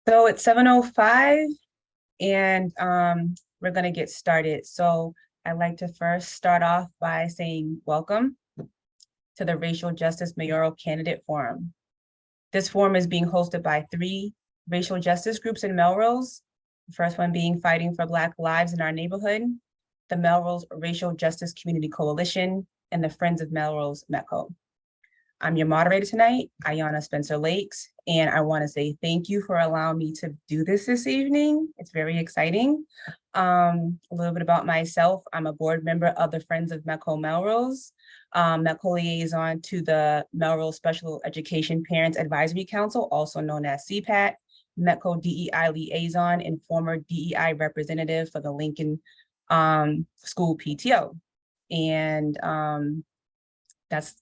So it's 7:05 and we're going to get started. So I'd like to first start off by saying welcome to the Racial Justice Mayoral Candidate Forum. This forum is being hosted by three racial justice groups in Melrose. The first one being Fighting for Black Lives in Our Neighborhood, the Melrose Racial Justice Community Coalition, and the Friends of Melrose METCO. I'm your moderator tonight, Ayanna Spencer Lakes, and I want to say thank you for allowing me to do this evening. It's very exciting. A little bit about myself. I'm a board member of the Friends of METCO Melrose, METCO liaison to the Melrose Special Education Parents Advisory Council, also known as CPAC, METCO DEI liaison, and former DEI representative for the Lincoln School PTO. And that's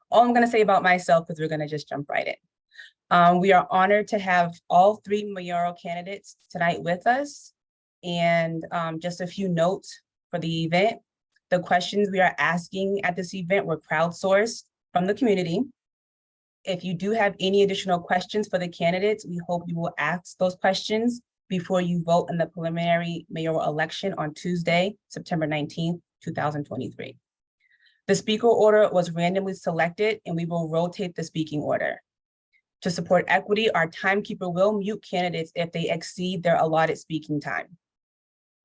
all I'm going to say about myself, because we're going to just jump right in. We are honored to have all three mayoral candidates tonight with us. And just a few notes for the event. The questions we are asking at this event were crowdsourced from the community. If you do have any additional questions for the candidates, we hope you will ask those questions before you vote in the preliminary mayoral election on Tuesday, September 19th, 2023. The speaker order was randomly selected, and we will rotate the speaking order. To support equity, our timekeeper will mute candidates if they exceed their allotted speaking time.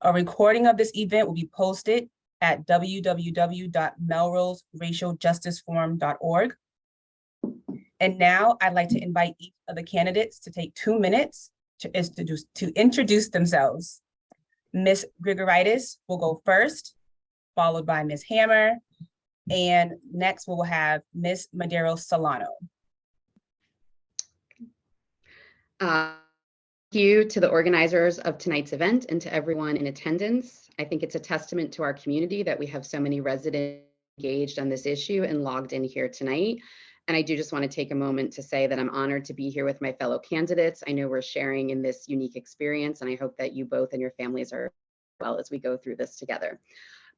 A recording of this event will be posted at www.melroseracialjusticeforum.org. And now I'd like to invite each of the candidates to take 2 minutes to introduce themselves. Ms. Grigoritis will go first, followed by Ms. Hammer, and next we will have Ms. Madero Solano. Thank you to the organizers of tonight's event and to everyone in attendance. I think it's a testament to our community that we have so many residents engaged on this issue and logged in here tonight. And I do just want to take a moment to say that I'm honored to be here with my fellow candidates. I know we're sharing in this unique experience, and I hope that you both and your families are well as we go through this together.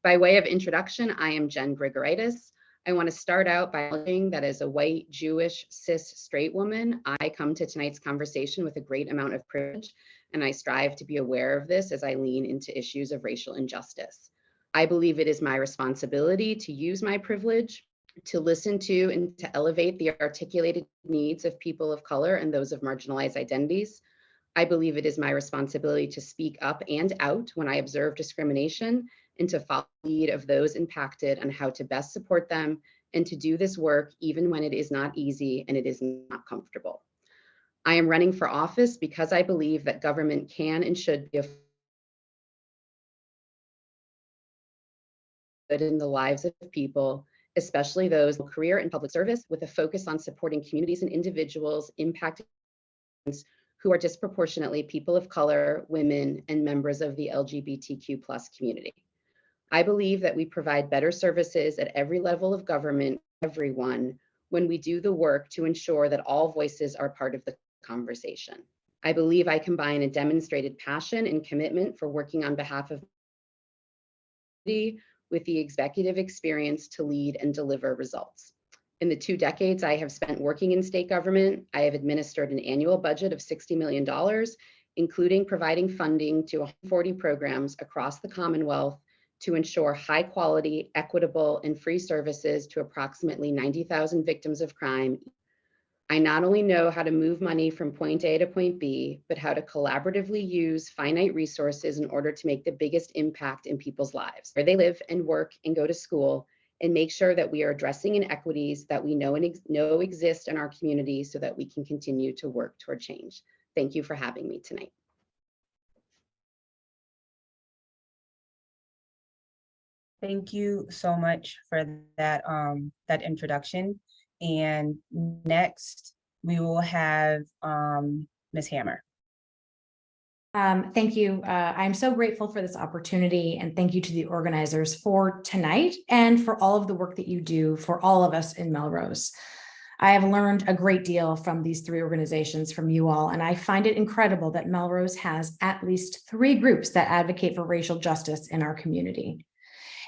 By way of introduction, I am Jen Grigoritis. I want to start out by acknowledging that as a white, Jewish, cis, straight woman, I come to tonight's conversation with a great amount of privilege, and I strive to be aware of this as I lean into issues of racial injustice. I believe it is my responsibility to use my privilege to listen to and to elevate the articulated needs of people of color and those of marginalized identities. I believe it is my responsibility to speak up and out when I observe discrimination, and to follow the lead of those impacted on how to best support them, and to do this work even when it is not easy and it is not comfortable. I am running for office because I believe that government can and should be good in the lives of people, especially those with career and public service, with a focus on supporting communities and individuals impacted who are disproportionately people of color, women, and members of the LGBTQ+ community. I believe that we provide better services at every level of government, everyone, when we do the work to ensure that all voices are part of the conversation. I believe I combine a demonstrated passion and commitment for working on behalf of the with the executive experience to lead and deliver results. In the 2 decades I have spent working in state government, I have administered an annual budget of $60 million, including providing funding to 140 programs across the Commonwealth to ensure high quality, equitable, and free services to approximately 90,000 victims of crime. I not only know how to move money from point A to point B, but how to collaboratively use finite resources in order to make the biggest impact in people's lives, where they live and work and go to school, and make sure that we are addressing inequities that we know exist in our community so that we can continue to work toward change. Thank you for having me tonight. Thank you so much for that, that introduction. And next, we will have Ms. Hammer. Thank you. I'm so grateful for this opportunity, and thank you to the organizers for tonight and for all of the work that you do for all of us in Melrose. I have learned a great deal from these three organizations, from you all, and I find it incredible that Melrose has at least 3 groups that advocate for racial justice in our community.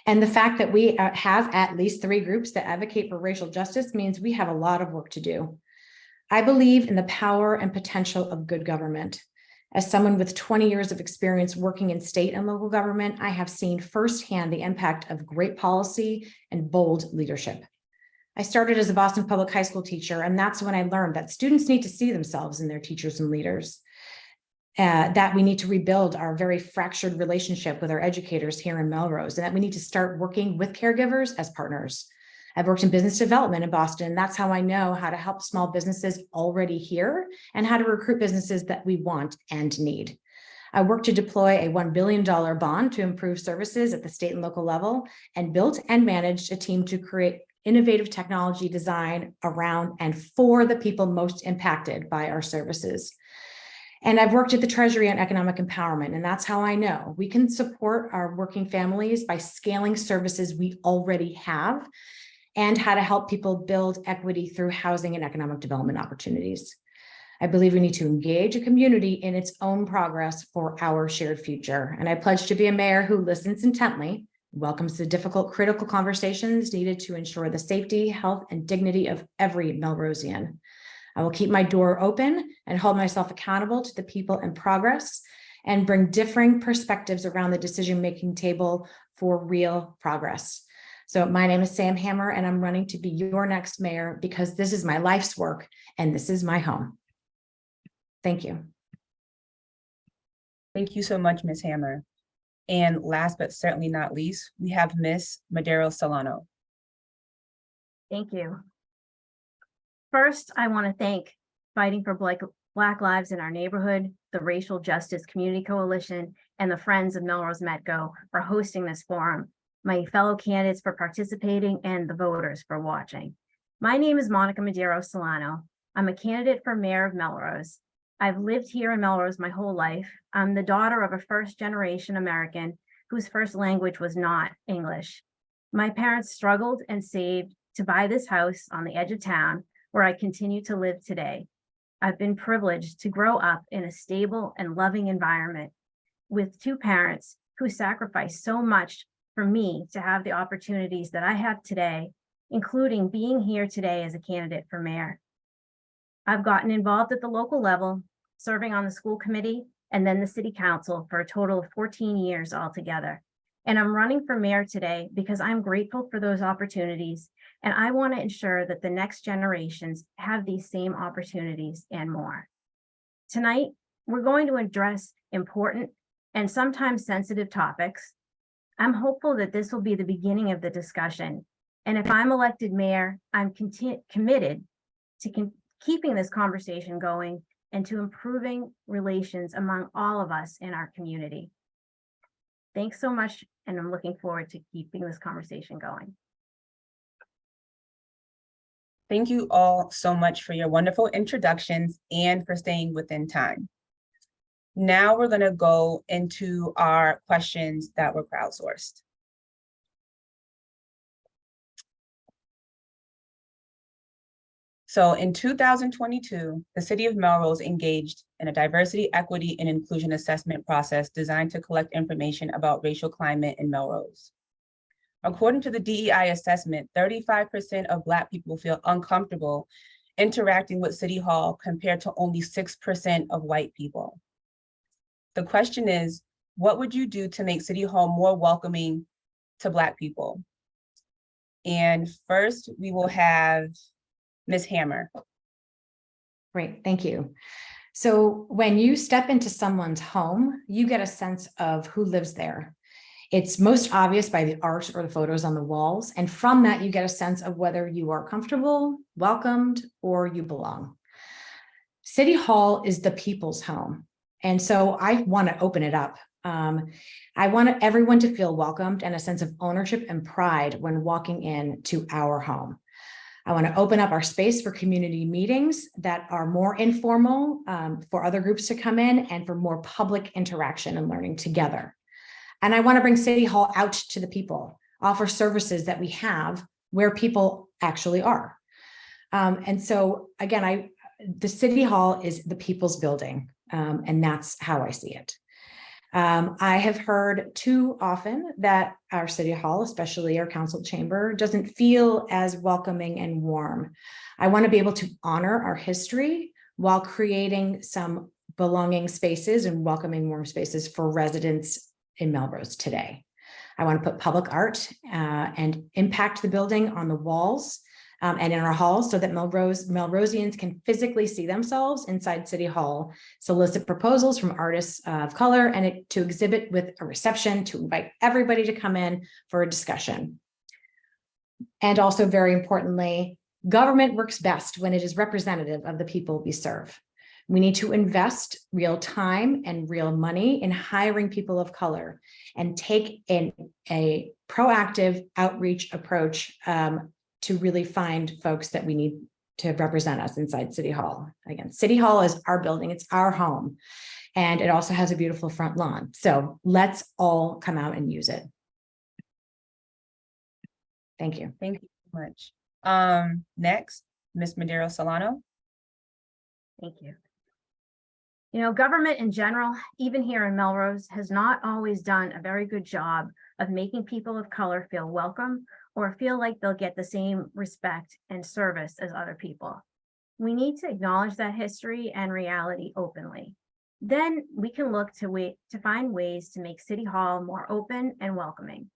And the fact that we have at least 3 groups that advocate for racial justice means we have a lot of work to do. I believe in the power and potential of good government. As someone with 20 years of experience working in state and local government, I have seen firsthand the impact of great policy and bold leadership. I started as a Boston Public High School teacher, and that's when I learned that students need to see themselves in their teachers and leaders. That we need to rebuild our very fractured relationship with our educators here in Melrose, and that we need to start working with caregivers as partners. I've worked in business development in Boston. And that's how I know how to help small businesses already here and how to recruit businesses that we want and need. I worked to deploy a $1 billion bond to improve services at the state and local level, and built and managed a team to create innovative technology design around and for the people most impacted by our services. And I've worked at the Treasury on economic empowerment, and that's how I know we can support our working families by scaling services we already have, and how to help people build equity through housing and economic development opportunities. I believe we need to engage a community in its own progress for our shared future. And I pledge to be a mayor who listens intently, welcomes the difficult, critical conversations needed to ensure the safety, health, and dignity of every Melrosian. I will keep my door open and hold myself accountable to the people in progress, and bring differing perspectives around the decision-making table for real progress. So my name is Sam Hammer, and I'm running to be your next mayor because this is my life's work and this is my home. Thank you. Thank you so much, Ms. Hammer. And last but certainly not least, we have Ms. Mayoral Solano. Thank you. First, I want to thank Fighting for Black Lives in Our Neighborhood, the Racial Justice Community Coalition, and the Friends of Melrose METCO for hosting this forum, my fellow candidates for participating, and the voters for watching. My name is Monica Madeiro Solano. I'm a candidate for mayor of Melrose. I've lived here in Melrose my whole life. I'm the daughter of a first-generation American whose first language was not English. My parents struggled and saved to buy this house on the edge of town where I continue to live today. I've been privileged to grow up in a stable and loving environment with two parents who sacrificed so much for me to have the opportunities that I have today, including being here today as a candidate for mayor. I've gotten involved at the local level, serving on the school committee and then the city council for a total of 14 years altogether. And I'm running for mayor today because I'm grateful for those opportunities, and I want to ensure that the next generations have these same opportunities and more. Tonight, we're going to address important and sometimes sensitive topics. I'm hopeful that this will be the beginning of the discussion. And if I'm elected mayor, I'm committed to keeping this conversation going and to improving relations among all of us in our community. Thanks so much, and I'm looking forward to keeping this conversation going. Thank you all so much for your wonderful introductions and for staying within time. Now we're going to go into our questions that were crowdsourced. So in 2022, the city of Melrose engaged in a diversity, equity, and inclusion assessment process designed to collect information about racial climate in Melrose. According to the DEI assessment, 35% of Black people feel uncomfortable interacting with City Hall compared to only 6% of white people. The question is, what would you do to make City Hall more welcoming to Black people? And first, we will have Ms. Hammer. Great, thank you. So when you step into someone's home, you get a sense of who lives there. It's most obvious by the art or the photos on the walls. And from that, you get a sense of whether you are comfortable, welcomed, or you belong. City Hall is the people's home. And so I want to open it up. I want everyone to feel welcomed and a sense of ownership and pride when walking in to our home. I want to open up our space for community meetings that are more informal, for other groups to come in, and for more public interaction and learning together. And I want to bring City Hall out to the people, offer services that we have where people actually are. And so again, the City Hall is the people's building, and that's how I see it. I have heard too often that our City Hall, especially our council chamber, doesn't feel as welcoming and warm. I want to be able to honor our history while creating some belonging spaces and welcoming warm spaces for residents in Melrose today. I want to put public art and impact the building on the walls and in our halls so that Melrosians can physically see themselves inside City Hall, solicit proposals from artists of color, and to exhibit with a reception to invite everybody to come in for a discussion. And also, very importantly, government works best when it is representative of the people we serve. We need to invest real time and real money in hiring people of color and take a proactive outreach approach to really find folks that we need to represent us inside City Hall. Again, City Hall is our building, it's our home, and it also has a beautiful front lawn. So let's all come out and use it. Thank you. Thank you so much. Next, Ms. Madero Solano. Thank you. You know, government in general, even here in Melrose, has not always done a very good job of making people of color feel welcome or feel like they'll get the same respect and service as other people. We need to acknowledge that history and reality openly. Then we can look to find ways to make City Hall more open and welcoming.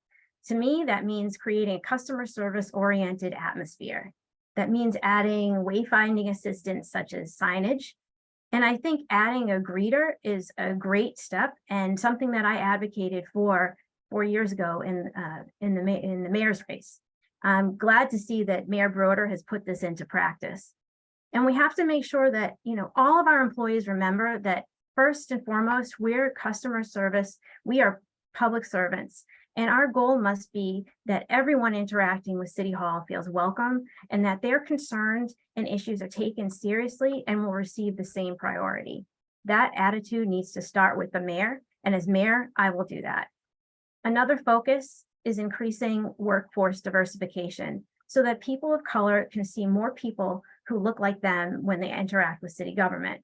To me, that means creating a customer service oriented atmosphere. That means adding wayfinding assistance such as signage. And I think adding a greeter is a great step and something that I advocated for 4 years ago in the mayor's race. I'm glad to see that Mayor Broder has put this into practice. And we have to make sure that, you know, all of our employees remember that first and foremost, we're customer service, we are public servants. And our goal must be that everyone interacting with City Hall feels welcome and that their concerns and issues are taken seriously and will receive the same priority. That attitude needs to start with the mayor, and as mayor, I will do that. Another focus is increasing workforce diversification so that people of color can see more people who look like them when they interact with city government.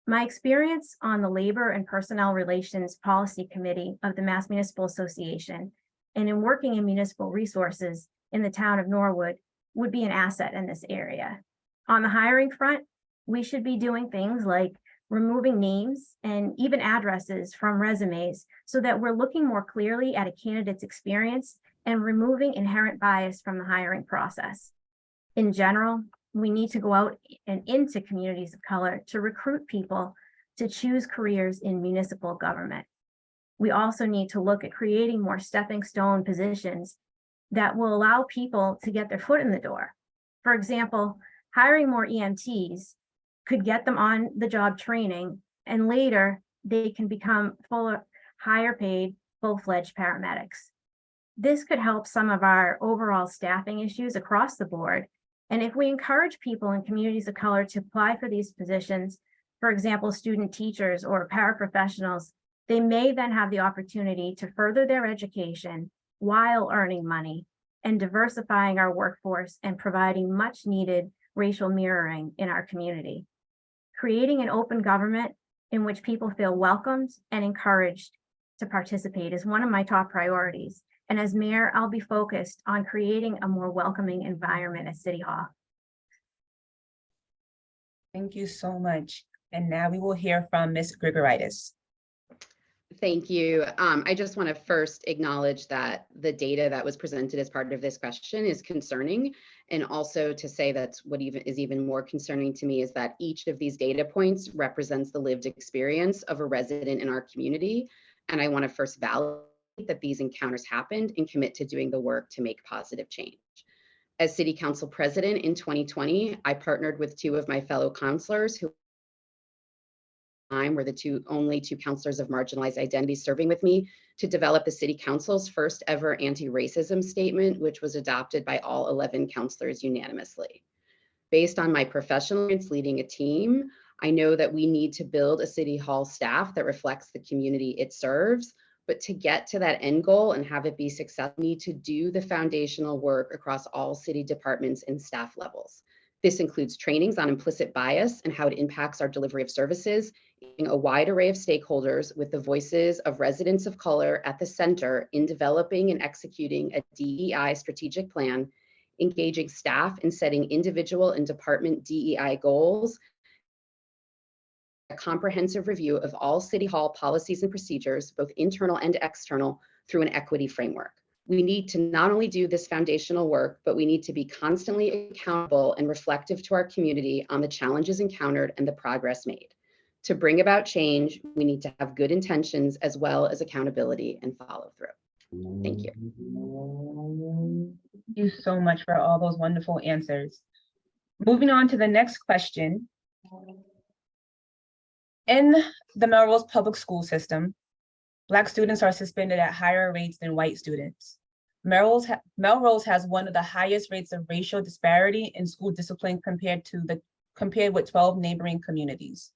My experience on the Labor and Personnel Relations Policy Committee of the Mass Municipal Association and in working in municipal resources in the town of Norwood would be an asset in this area. On the hiring front, we should be doing things like removing names and even addresses from resumes so that we're looking more clearly at a candidate's experience and removing inherent bias from the hiring process. In general, we need to go out and into communities of color to recruit people to choose careers in municipal government. We also need to look at creating more stepping stone positions that will allow people to get their foot in the door. For example, hiring more EMTs could get them on the job training, and later they can become higher paid, full-fledged paramedics. This could help some of our overall staffing issues across the board. And if we encourage people in communities of color to apply for these positions, for example, student teachers or paraprofessionals, they may then have the opportunity to further their education while earning money and diversifying our workforce and providing much needed racial mirroring in our community. Creating an open government in which people feel welcomed and encouraged to participate is one of my top priorities. And as mayor, I'll be focused on creating a more welcoming environment at City Hall. Thank you so much. And now we will hear from Ms. Grigoritis. Thank you. I just want to first acknowledge that the data that was presented as part of this question is concerning. And also to say that's what is even more concerning to me is that each of these data points represents the lived experience of a resident in our community. And I want to first validate that these encounters happened and commit to doing the work to make positive change. As City Council President in 2020, I partnered with two of my fellow councilors who were the only two counselors of marginalized identities serving with me to develop the City Council's first ever anti-racism statement, which was adopted by all 11 counselors unanimously. Based on my professional experience leading a team, I know that we need to build a City Hall staff that reflects the community it serves. But to get to that end goal and have it be successful, we need to do the foundational work across all city departments and staff levels. This includes trainings on implicit bias and how it impacts our delivery of services, a wide array of stakeholders with the voices of residents of color at the center in developing and executing a DEI strategic plan, engaging staff in setting individual and department DEI goals, a comprehensive review of all City Hall policies and procedures, both internal and external, through an equity framework. We need to not only do this foundational work, but we need to be constantly accountable and reflective to our community on the challenges encountered and the progress made. To bring about change, we need to have good intentions as well as accountability and follow through. Thank you. Thank you so much for all those wonderful answers. Moving on to the next question. In the Melrose public school system, Black students are suspended at higher rates than white students. Melrose has one of the highest rates of racial disparity in school discipline compared with 12 neighboring communities.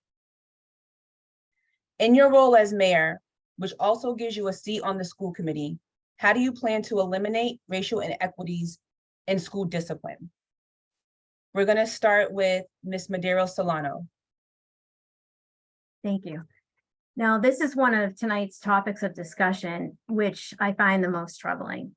In your role as mayor, which also gives you a seat on the school committee, how do you plan to eliminate racial inequities in school discipline? We're going to start with Ms. Madero Solano. Thank you. Now, this is one of tonight's topics of discussion, which I find the most troubling.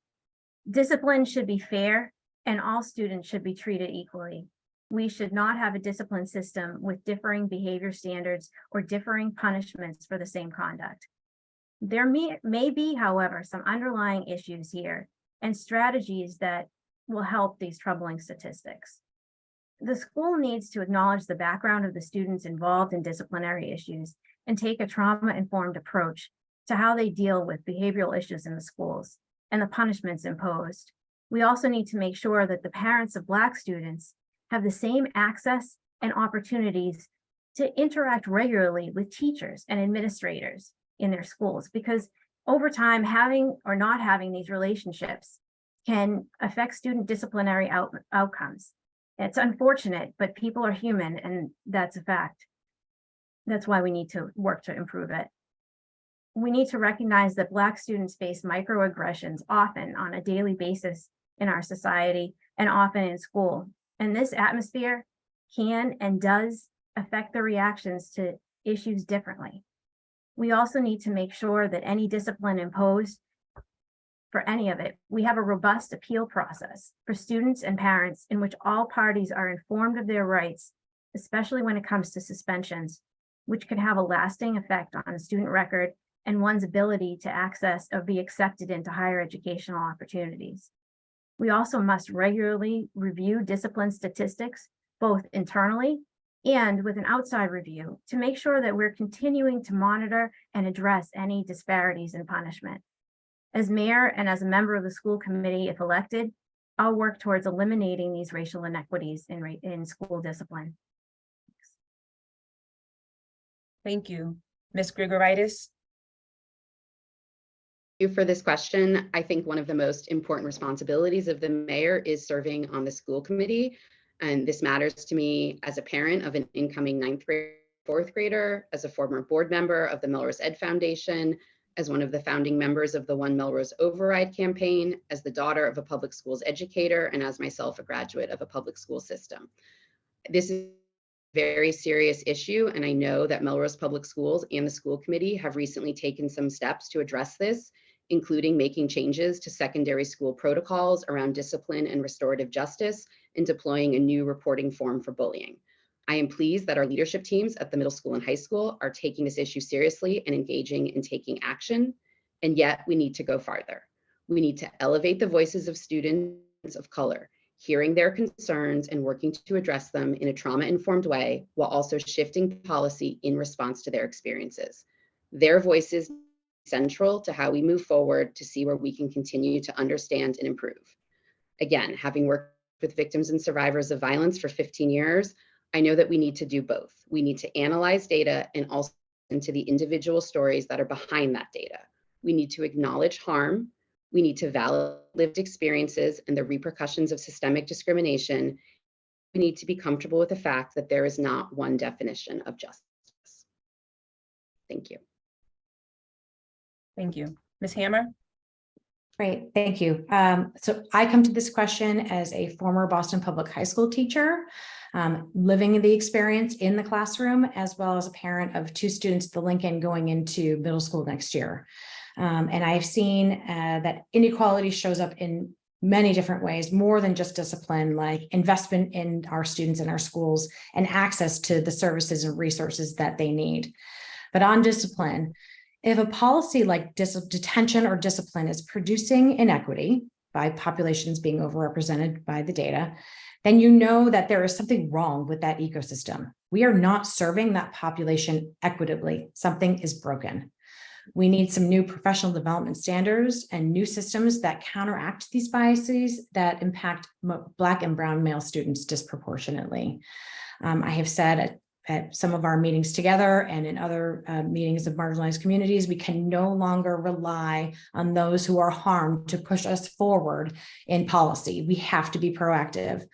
Discipline should be fair and all students should be treated equally. We should not have a discipline system with differing behavior standards or differing punishments for the same conduct. There may be, however, some underlying issues here and strategies that will help these troubling statistics. The school needs to acknowledge the background of the students involved in disciplinary issues and take a trauma-informed approach to how they deal with behavioral issues in the schools and the punishments imposed. We also need to make sure that the parents of Black students have the same access and opportunities to interact regularly with teachers and administrators in their schools, because over time, having or not having these relationships can affect student disciplinary outcomes. It's unfortunate, but people are human, and that's a fact. That's why we need to work to improve it. We need to recognize that Black students face microaggressions often on a daily basis in our society and often in school. And this atmosphere can and does affect their reactions to issues differently. We also need to make sure that any discipline imposed for any of it, we have a robust appeal process for students and parents in which all parties are informed of their rights, especially when it comes to suspensions, which could have a lasting effect on a student record and one's ability to access or be accepted into higher educational opportunities. We also must regularly review discipline statistics, both internally and with an outside review, to make sure that we're continuing to monitor and address any disparities in punishment. As mayor and as a member of the school committee, if elected, I'll work towards eliminating these racial inequities in school discipline. Thank you. Ms. Grigoritis. Thank you for this question. I think one of the most important responsibilities of the mayor is serving on the school committee. And this matters to me as a parent of an incoming 9th grade, 4th grader, as a former board member of the Melrose Ed Foundation, as one of the founding members of the One Melrose Override campaign, as the daughter of a public schools educator, and as myself a graduate of a public school system. This is a very serious issue, and I know that Melrose Public Schools and the school committee have recently taken some steps to address this, including making changes to secondary school protocols around discipline and restorative justice and deploying a new reporting form for bullying. I am pleased that our leadership teams at the middle school and high school are taking this issue seriously and engaging in taking action, and yet we need to go farther. We need to elevate the voices of students of color, hearing their concerns and working to address them in a trauma-informed way, while also shifting policy in response to their experiences. Their voices central to how we move forward to see where we can continue to understand and improve. Again, having worked with victims and survivors of violence for 15 years, I know that we need to do both. We need to analyze data and also into the individual stories that are behind that data. We need to acknowledge harm. We need to validate lived experiences and the repercussions of systemic discrimination. We need to be comfortable with the fact that there is not one definition of justice. Thank you. Thank you. Ms. Hammer. Great, thank you. So I come to this question as a former Boston Public High School teacher, living the experience in the classroom, as well as a parent of 2 students at the Lincoln going into middle school next year. And I've seen that inequality shows up in many different ways, more than just discipline, like investment in our students in our schools and access to the services and resources that they need. But on discipline, if a policy like detention or discipline is producing inequity by populations being overrepresented by the data, then you know that there is something wrong with that ecosystem. We are not serving that population equitably. Something is broken. We need some new professional development standards and new systems that counteract these biases that impact Black and brown male students disproportionately. I have said at some of our meetings together and in other meetings of marginalized communities, we can no longer rely on those who are harmed to push us forward in policy. We have to be proactive.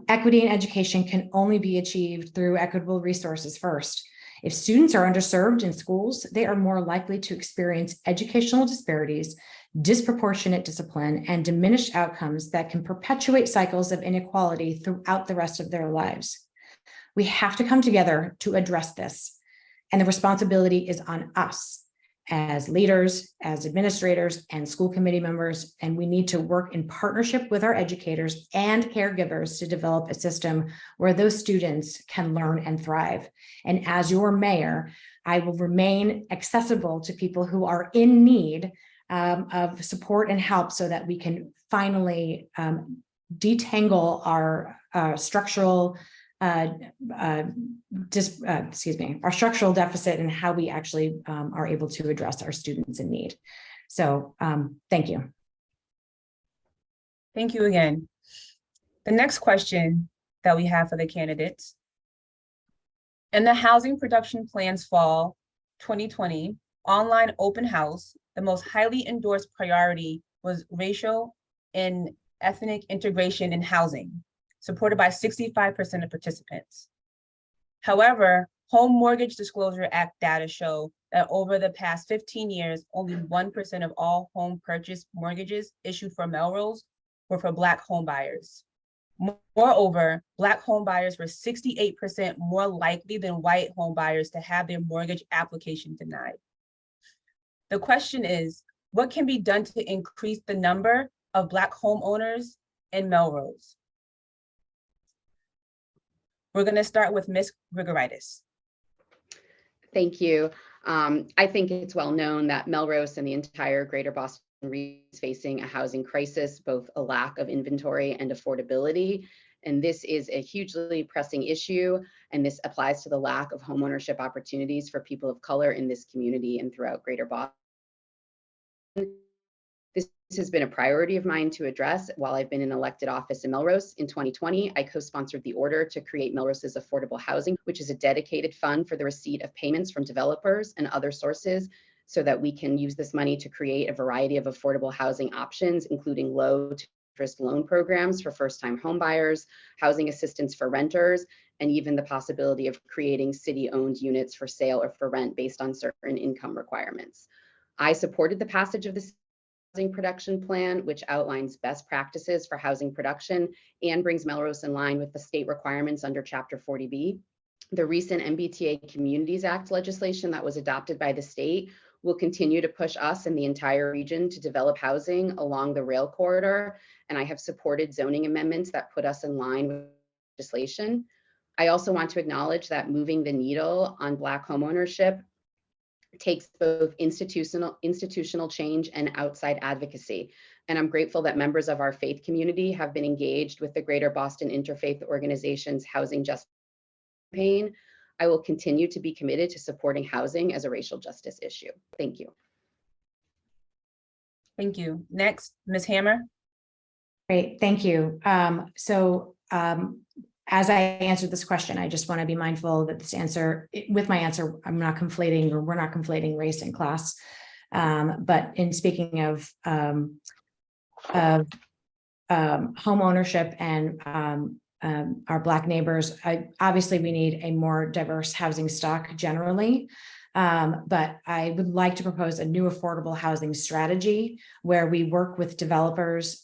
Equity in education can only be achieved through equitable resources first. If students are underserved in schools, they are more likely to experience educational disparities, disproportionate discipline, and diminished outcomes that can perpetuate cycles of inequality throughout the rest of their lives. We have to come together to address this, and the responsibility is on us as leaders, as administrators, and school committee members, and we need to work in partnership with our educators and caregivers to develop a system where those students can learn and thrive. And as your mayor, I will remain accessible to people who are in need of support and help so that we can finally detangle our structural our structural deficit and how we actually are able to address our students in need. So thank you. Thank you again. The next question that we have for the candidates. In the Housing Production Plans Fall 2020 online open house, the most highly endorsed priority was racial and ethnic integration in housing, supported by 65% of participants. However, Home Mortgage Disclosure Act data show that over the past 15 years, only 1% of all home purchase mortgages issued for Melrose were for Black home buyers. Moreover, Black home buyers were 68% more likely than white home buyers to have their mortgage application denied. The question is, what can be done to increase the number of Black homeowners in Melrose? We're going to start with Ms. Grigoritis. Thank you. I think it's well known that Melrose and the entire greater Boston region is facing a housing crisis, both a lack of inventory and affordability. And this is a hugely pressing issue. And this applies to the lack of homeownership opportunities for people of color in this community and throughout greater Boston. This has been a priority of mine to address while I've been in elected office in Melrose. In 2020, I co-sponsored the order to create Melrose's Affordable Housing, which is a dedicated fund for the receipt of payments from developers and other sources so that we can use this money to create a variety of affordable housing options, including low interest loan programs for first-time home buyers, housing assistance for renters, and even the possibility of creating city-owned units for sale or for rent based on certain income requirements. I supported the passage of this housing production plan, which outlines best practices for housing production and brings Melrose in line with the state requirements under Chapter 40B. The recent MBTA Communities Act legislation that was adopted by the state will continue to push us and the entire region to develop housing along the rail corridor, and I have supported zoning amendments that put us in line with legislation. I also want to acknowledge that moving the needle on Black homeownership takes both institutional change and outside advocacy. And I'm grateful that members of our faith community have been engaged with the Greater Boston Interfaith Organization's Housing Justice campaign. I will continue to be committed to supporting housing as a racial justice issue. Thank you. Thank you. Next, Ms. Hammer. Great, thank you. As I answered this question, I just want to be mindful that with my answer, I'm not conflating, or we're not conflating race and class. But in speaking of home ownership and our Black neighbors, obviously we need a more diverse housing stock generally. But I would like to propose a new affordable housing strategy where we work with developers.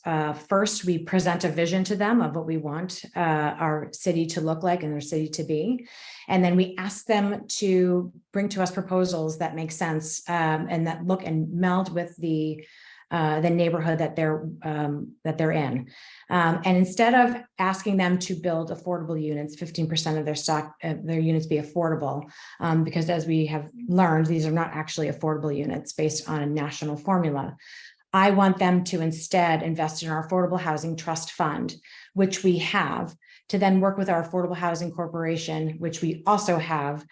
First, we present a vision to them of what we want our city to look like and their city to be. And then we ask them to bring to us proposals that make sense and that look and meld with the the neighborhood that they're in. And instead of asking them to build affordable units, 15% of their units be affordable, because as we have learned, these are not actually affordable units based on a national formula. I want them to instead invest in our Affordable Housing Trust Fund, which we have, to then work with our Affordable Housing Corporation, which we also have,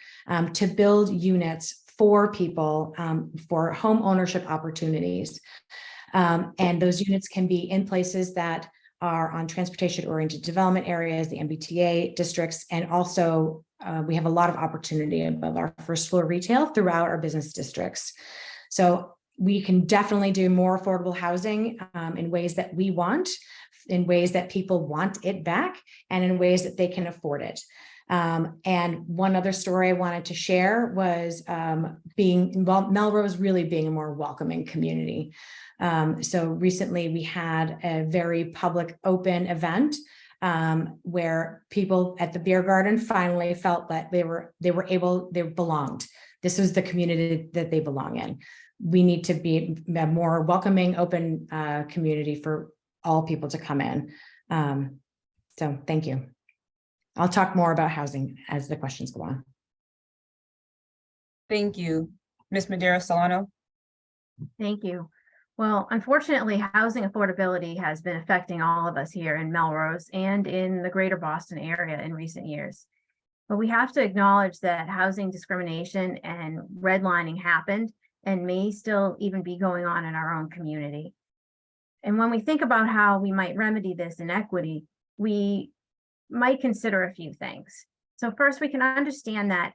to build units for people, for home ownership opportunities. And those units can be in places that are on transportation-oriented development areas, the MBTA districts, and also we have a lot of opportunity above our first floor retail throughout our business districts. So we can definitely do more affordable housing in ways that we want, in ways that people want it back, and in ways that they can afford it. And one other story I wanted to share was Melrose really being a more welcoming community. So recently we had a very public open event where people at the beer garden finally felt that they belonged. This was the community that they belong in. We need to be a more welcoming, open community for all people to come in. So thank you. I'll talk more about housing as the questions go on. Thank you. Ms. Madera Solano. Thank you. Well, unfortunately, housing affordability has been affecting all of us here in Melrose and in the greater Boston area in recent years. But we have to acknowledge that housing discrimination and redlining happened and may still even be going on in our own community. And when we think about how we might remedy this inequity, we might consider a few things. So first, we can understand that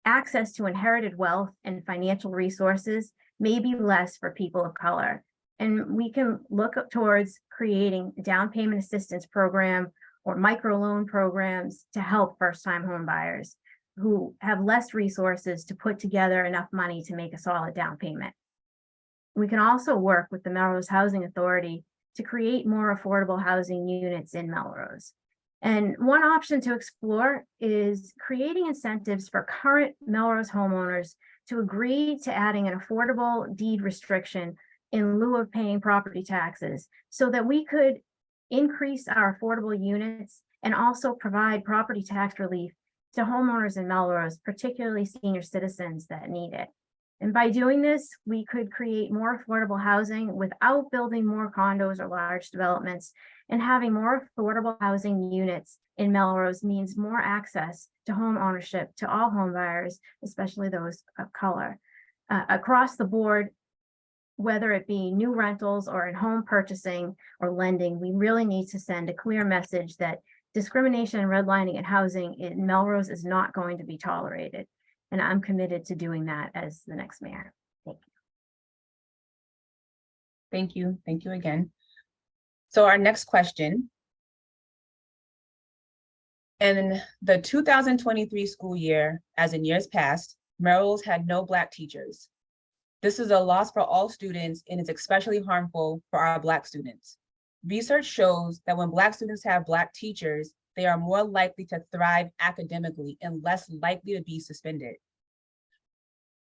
access to inherited wealth and financial resources may be less for people of color. And we can look towards creating a down payment assistance program or microloan programs to help first-time home buyers who have less resources to put together enough money to make a solid down payment. We can also work with the Melrose Housing Authority to create more affordable housing units in Melrose. And one option to explore is creating incentives for current Melrose homeowners to agree to adding an affordable deed restriction in lieu of paying property taxes so that we could increase our affordable units and also provide property tax relief to homeowners in Melrose, particularly senior citizens that need it. And by doing this, we could create more affordable housing without building more condos or large developments, and having more affordable housing units in Melrose means more access to home ownership to all home buyers, especially those of color. Across the board, whether it be new rentals or in home purchasing or lending, we really need to send a clear message that discrimination and redlining in housing in Melrose is not going to be tolerated. And I'm committed to doing that as the next mayor. Thank you. Thank you. Thank you again. So our next question. In the 2023 school year, as in years past, Melrose had no Black teachers. This is a loss for all students and is especially harmful for our Black students. Research shows that when Black students have Black teachers, they are more likely to thrive academically and less likely to be suspended.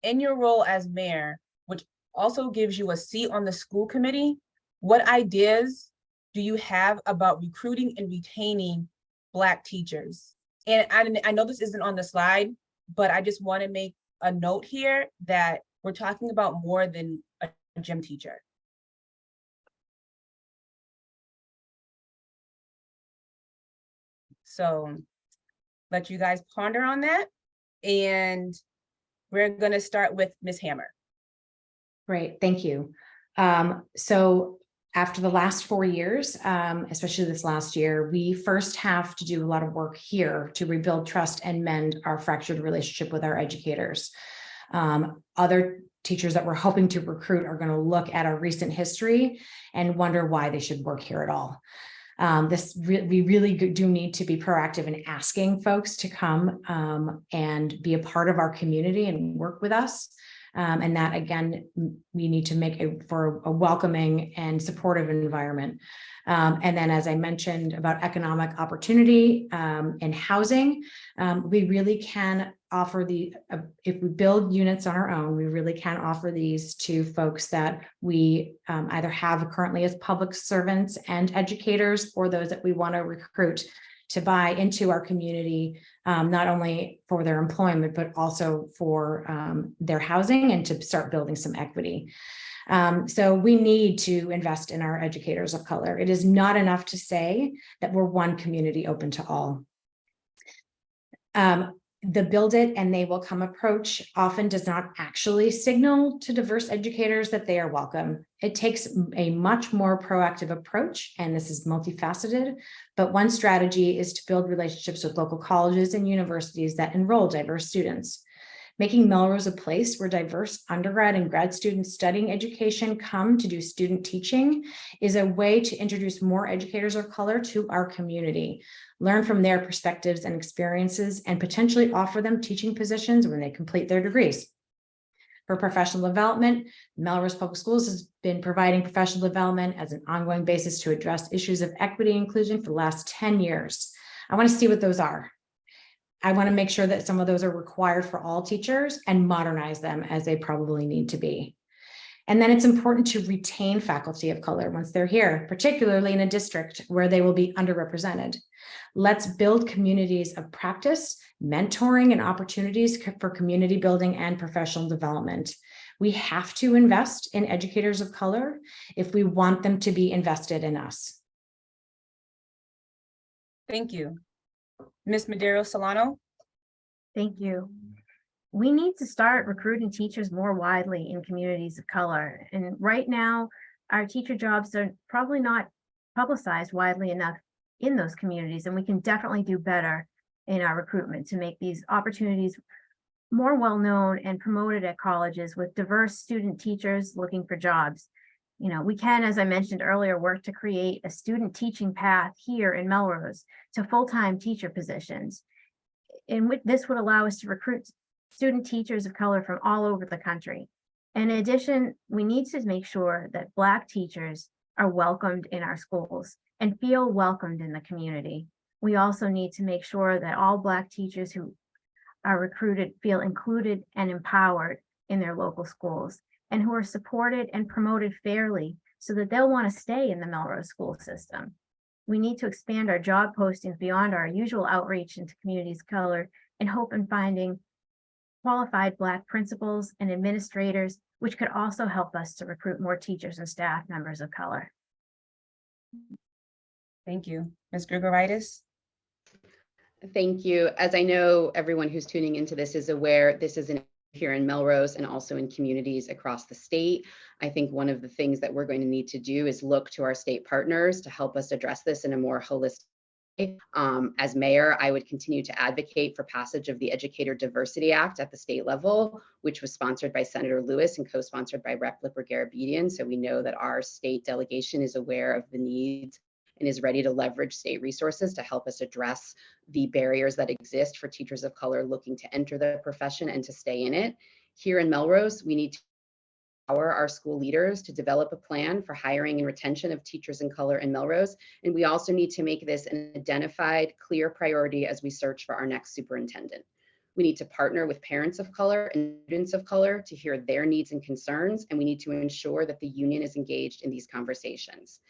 In your role as mayor, which also gives you a seat on the school committee, what ideas do you have about recruiting and retaining Black teachers? And I know this isn't on the slide, but I just want to make a note here that we're talking about more than a gym teacher. So let you guys ponder on that. And we're going to start with Ms. Hammer. Great, thank you. So after the last 4 years, especially this last year, we first have to do a lot of work here to rebuild trust and mend our fractured relationship with our educators. Other teachers that we're hoping to recruit are going to look at our recent history and wonder why they should work here at all. We really do need to be proactive in asking folks to come and be a part of our community and work with us. And that, again, we need to make for a welcoming and supportive environment. And then, as I mentioned about economic opportunity and housing, we really can offer if we build units on our own, we really can offer these to folks that we either have currently as public servants and educators, or those that we want to recruit to buy into our community, not only for their employment, but also for their housing, and to start building some equity. So we need to invest in our educators of color. It is not enough to say that we're one community open to all. The build it and they will come approach often does not actually signal to diverse educators that they are welcome. It takes a much more proactive approach, and this is multifaceted, but one strategy is to build relationships with local colleges and universities that enroll diverse students. Making Melrose a place where diverse undergrad and grad students studying education come to do student teaching is a way to introduce more educators of color to our community, learn from their perspectives and experiences, and potentially offer them teaching positions when they complete their degrees. For professional development, Melrose Public Schools has been providing professional development as an ongoing basis to address issues of equity and inclusion for the last 10 years. I want to see what those are. I want to make sure that some of those are required for all teachers and modernize them as they probably need to be. And then it's important to retain faculty of color once they're here, particularly in a district where they will be underrepresented. Let's build communities of practice, mentoring, and opportunities for community building and professional development. We have to invest in educators of color if we want them to be invested in us. Thank you. Ms. Madero Solano? Thank you. We need to start recruiting teachers more widely in communities of color. And right now, our teacher jobs are probably not publicized widely enough in those communities, and we can definitely do better in our recruitment to make these opportunities more well-known and promoted at colleges with diverse student teachers looking for jobs. You know, we can, as I mentioned earlier, work to create a student teaching path here in Melrose to full-time teacher positions. And this would allow us to recruit student teachers of color from all over the country. In addition, we need to make sure that Black teachers are welcomed in our schools and feel welcomed in the community. We also need to make sure that all Black teachers who are recruited feel included and empowered in their local schools, and who are supported and promoted fairly so that they'll want to stay in the Melrose school system. We need to expand our job postings beyond our usual outreach into communities of color and hope in finding qualified Black principals and administrators, which could also help us to recruit more teachers and staff members of color. Thank you. Ms. Grigoritis? Thank you. As I know everyone who's tuning into this is aware, this is an here in Melrose and also in communities across the state. I think one of the things that we're going to need to do is look to our state partners to help us address this in a more holistic way. As mayor, I would continue to advocate for passage of the Educator Diversity Act at the state level, which was sponsored by Senator Lewis and co-sponsored by Rep. Lippert-Garabedian. So we know that our state delegation is aware of the needs and is ready to leverage state resources to help us address the barriers that exist for teachers of color looking to enter the profession and to stay in it. Here in Melrose, we need to empower our school leaders to develop a plan for hiring and retention of teachers of color in Melrose. And we also need to make this an identified, clear priority as we search for our next superintendent. We need to partner with parents of color and students of color to hear their needs and concerns, and we need to ensure that the union is engaged in these conversations.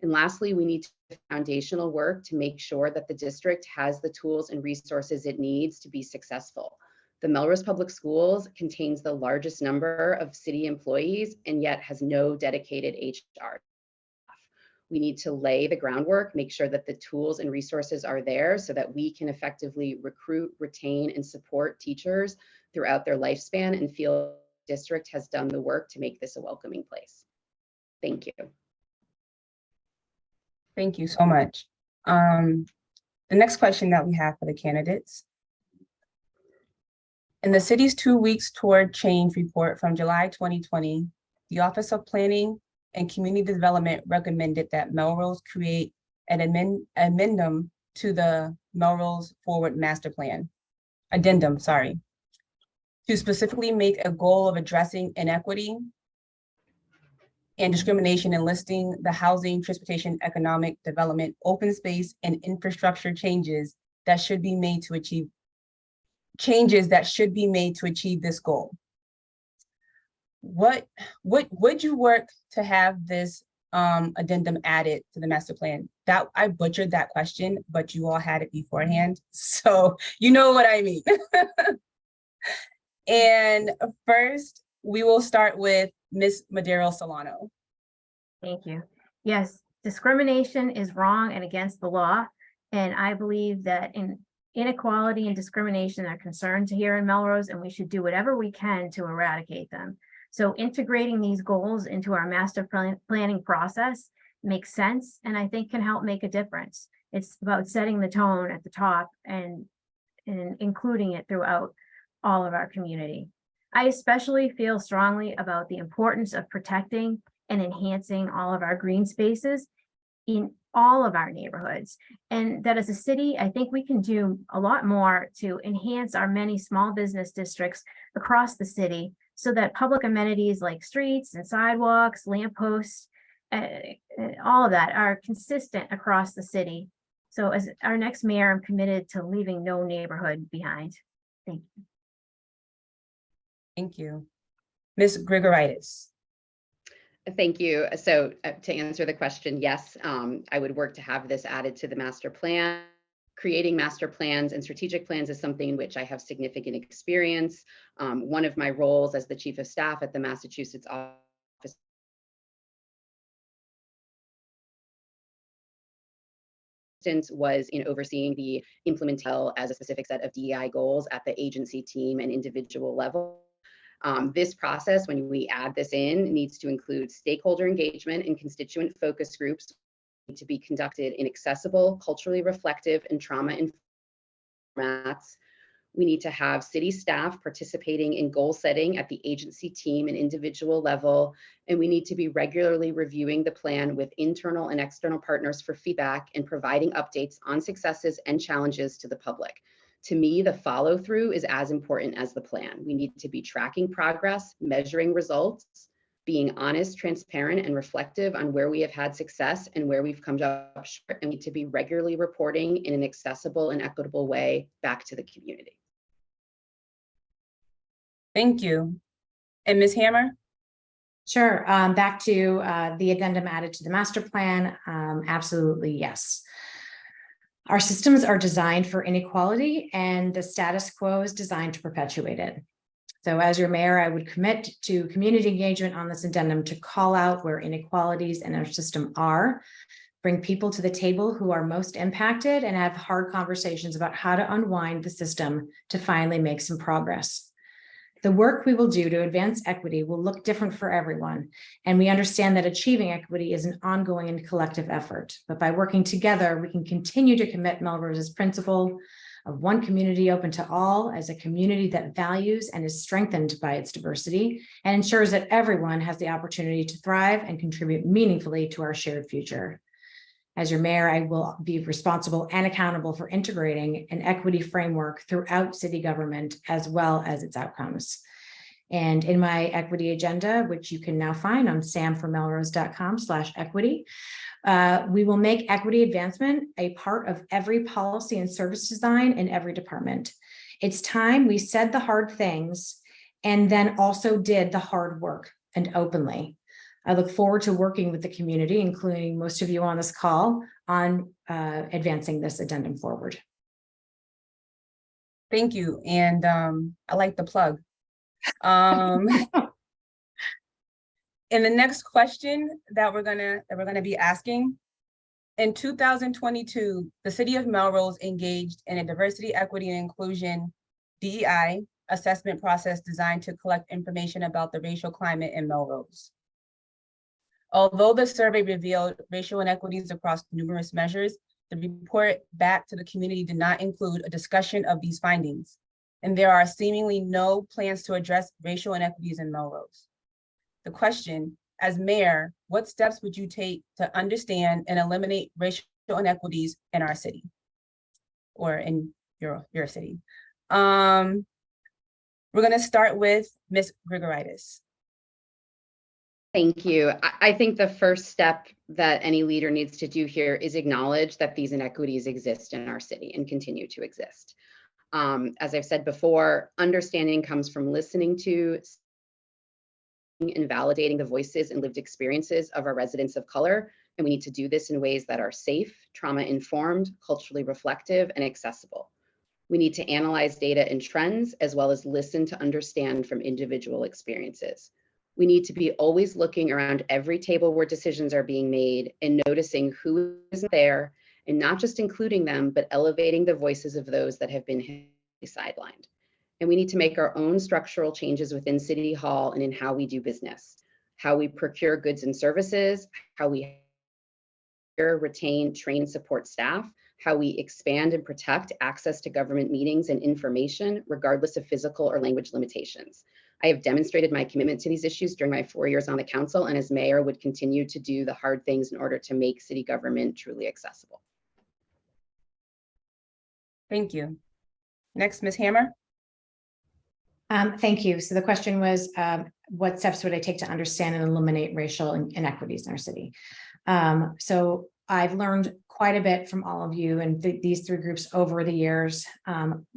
And lastly, we need to do foundational work to make sure that the district has the tools and resources it needs to be successful. The Melrose Public Schools contains the largest number of city employees and yet has no dedicated HR staff. We need to lay the groundwork, make sure that the tools and resources are there so that we can effectively recruit, retain, and support teachers throughout their lifespan and feel the district has done the work to make this a welcoming place. Thank you. Thank you so much. The next question that we have for the candidates. In the city's 2 weeks toward change report from July 2020, the Office of Planning and Community Development recommended that Melrose create an addendum to the Melrose Forward Master Plan. to specifically make a goal of addressing inequity and discrimination in listing the housing, transportation, economic development, open space, and infrastructure changes that should be made to achieve this goal. What would you work to have this addendum added to the master plan? That I butchered that question, but you all had it beforehand, so you know what I mean. And first, we will start with Ms. Mayoral Solano. Thank you. Yes, discrimination is wrong and against the law. And I believe that inequality and discrimination are concerns here in Melrose, and we should do whatever we can to eradicate them. So integrating these goals into our master planning process makes sense, and I think can help make a difference. It's about setting the tone at the top and including it throughout all of our community. I especially feel strongly about the importance of protecting and enhancing all of our green spaces in all of our neighborhoods. And that as a city, I think we can do a lot more to enhance our many small business districts across the city so that public amenities like streets and sidewalks, lampposts, all of that are consistent across the city. So as our next mayor, I'm committed to leaving no neighborhood behind. Thank you. Thank you. Ms. Grigoritis. Thank you. So to answer the question, yes, I would work to have this added to the master plan. Creating master plans and strategic plans is something in which I have significant experience. One of my roles as the chief of staff at the Massachusetts office was in overseeing the implementation as a specific set of DEI goals at the agency, team, and individual level. This process, when we add this in, needs to include stakeholder engagement and constituent focus groups to be conducted in accessible, culturally reflective, and trauma-informed formats. We need to have city staff participating in goal setting at the agency, team, and individual level. And we need to be regularly reviewing the plan with internal and external partners for feedback and providing updates on successes and challenges to the public. To me, the follow through is as important as the plan. We need to be tracking progress, measuring results, being honest, transparent, and reflective on where we have had success and where we've come up short, and we need to be regularly reporting in an accessible and equitable way back to the community. Thank you. And Ms. Hammer? Sure. Back to the addendum added to the master plan. Absolutely, yes. Our systems are designed for inequality, and the status quo is designed to perpetuate it. So as your mayor, I would commit to community engagement on this addendum to call out where inequalities in our system are, bring people to the table who are most impacted, and have hard conversations about how to unwind the system to finally make some progress. The work we will do to advance equity will look different for everyone, and we understand that achieving equity is an ongoing and collective effort. But by working together, we can continue to commit Melrose's principle of one community open to all as a community that values and is strengthened by its diversity and ensures that everyone has the opportunity to thrive and contribute meaningfully to our shared future. As your mayor, I will be responsible and accountable for integrating an equity framework throughout city government as well as its outcomes. And in my equity agenda, which you can now find on samformelrose.com/equity, we will make equity advancement a part of every policy and service design in every department. It's time we said the hard things and then also did the hard work, and openly. I look forward to working with the community, including most of you on this call, on advancing this addendum forward. Thank you. And I like the plug. And the next question that we're gonna be asking, in 2022, the city of Melrose engaged in a diversity, equity, and inclusion DEI assessment process designed to collect information about the racial climate in Melrose. Although the survey revealed racial inequities across numerous measures, the report back to the community did not include a discussion of these findings, and there are seemingly no plans to address racial inequities in Melrose. The question, as mayor, what steps would you take to understand and eliminate racial inequities in our city or in your city? We're gonna start with Ms. Grigoritis. Thank you. I think the first step that any leader needs to do here is acknowledge that these inequities exist in our city and continue to exist. As I've said before, understanding comes from listening to and validating the voices and lived experiences of our residents of color. And we need to do this in ways that are safe, trauma-informed, culturally reflective, and accessible. We need to analyze data and trends, as well as listen to understand from individual experiences. We need to be always looking around every table where decisions are being made and noticing who isn't there, and not just including them, but elevating the voices of those that have been sidelined. And we need to make our own structural changes within City Hall and in how we do business, how we procure goods and services, how we hire, retain, train, support staff, how we expand and protect access to government meetings and information, regardless of physical or language limitations. I have demonstrated my commitment to these issues during my 4 years on the council, and as mayor would continue to do the hard things in order to make city government truly accessible. Thank you. Next, Ms. Hammer. Thank you. So the question was, what steps would I take to understand and eliminate racial inequities in our city? So I've learned quite a bit from all of you and these three groups over the years.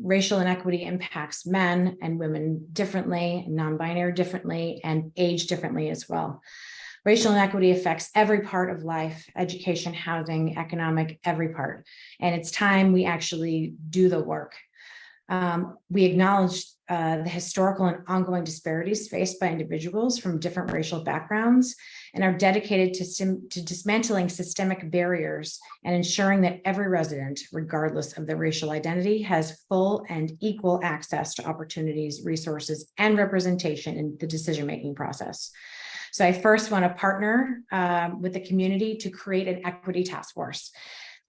Racial inequity impacts men and women differently, non-binary differently, and age differently as well. Racial inequity affects every part of life, education, housing, economic, every part. And it's time we actually do the work. We acknowledge the historical and ongoing disparities faced by individuals from different racial backgrounds and are dedicated to dismantling systemic barriers and ensuring that every resident, regardless of their racial identity, has full and equal access to opportunities, resources, and representation in the decision-making process. So I first want to partner with the community to create an equity task force.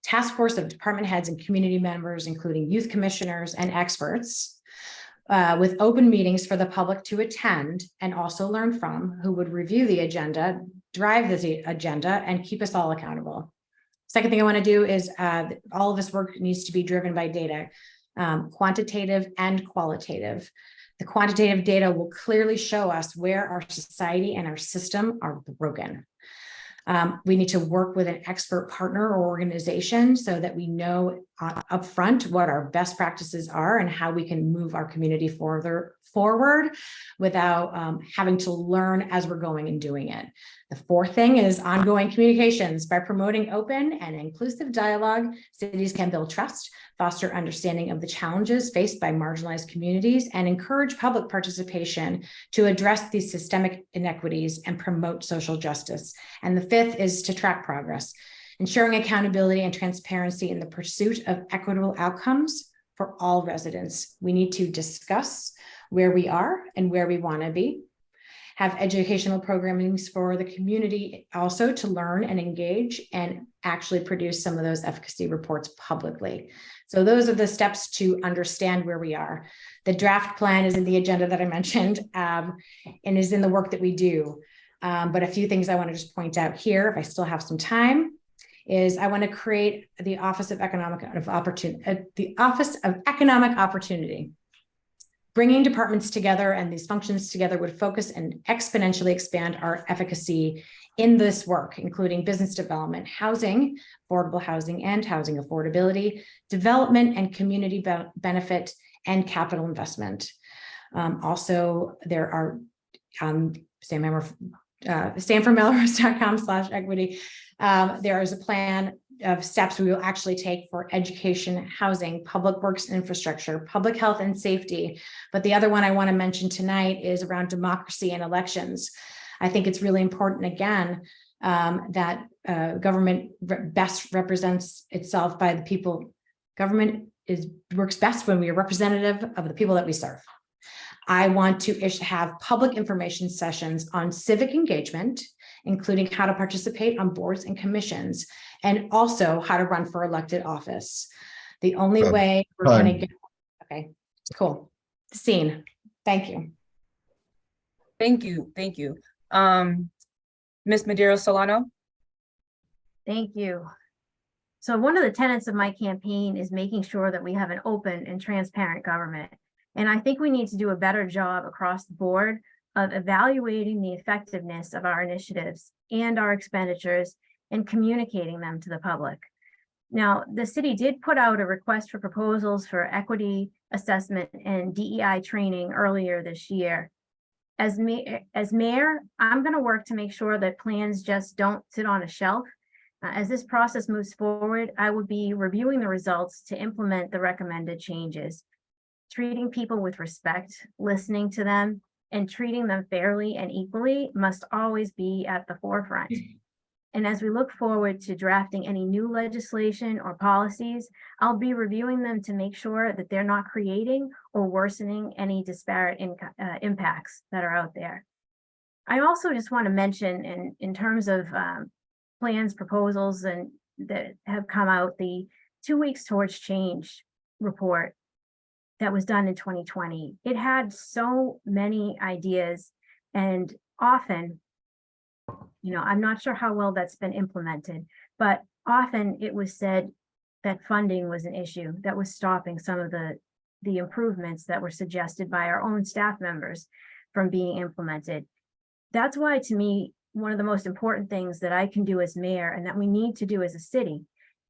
Task force of department heads and community members, including youth commissioners and experts, with open meetings for the public to attend and also learn from, who would review the agenda, drive the agenda, and keep us all accountable. Second thing I want to do is all of this work needs to be driven by data, quantitative and qualitative. The quantitative data will clearly show us where our society and our system are broken. We need to work with an expert partner or organization so that we know upfront what our best practices are and how we can move our community forward without having to learn as we're going and doing it. The fourth thing is ongoing communications. By promoting open and inclusive dialogue, cities can build trust, foster understanding of the challenges faced by marginalized communities, and encourage public participation to address these systemic inequities and promote social justice. And the fifth is to track progress, ensuring accountability and transparency in the pursuit of equitable outcomes for all residents. We need to discuss where we are and where we want to be, have educational programmings for the community also to learn and engage and actually produce some of those efficacy reports publicly. So those are the steps to understand where we are. The draft plan is in the agenda that I mentioned and is in the work that we do. But a few things I want to just point out here, if I still have some time, is I want to create the Office of Economic Opportunity. Bringing departments together and these functions together would focus and exponentially expand our efficacy in this work, including business development, housing, affordable housing and housing affordability, development and community benefit, and capital investment. Also, there are StanfordMelrose.com/equity. There is a plan of steps we will actually take for education, housing, public works infrastructure, public health and safety. But the other one I want to mention tonight is around democracy and elections. I think it's really important, again, that government best represents itself by the people. Government works best when we are representative of the people that we serve. I want to have public information sessions on civic engagement, including how to participate on boards and commissions, and also how to run for elected office. The only way we're going to get, okay, cool. Scene. Thank you. Thank you. Thank you. Ms. Madero Solano. Thank you. So one of the tenets of my campaign is making sure that we have an open and transparent government. And I think we need to do a better job across the board of evaluating the effectiveness of our initiatives and our expenditures and communicating them to the public. Now, the city did put out a request for proposals for equity assessment and DEI training earlier this year. As mayor, I'm going to work to make sure that plans just don't sit on a shelf. As this process moves forward, I will be reviewing the results to implement the recommended changes. Treating people with respect, listening to them, and treating them fairly and equally must always be at the forefront. And as we look forward to drafting any new legislation or policies, I'll be reviewing them to make sure that they're not creating or worsening any disparate impacts that are out there. I also just want to mention in terms of plans, proposals, and that have come out, the 2 weeks towards change report that was done in 2020. It had so many ideas, and often, I'm not sure how well that's been implemented, but often it was said that funding was an issue that was stopping some of the improvements that were suggested by our own staff members from being implemented. That's why, to me, one of the most important things that I can do as mayor and that we need to do as a city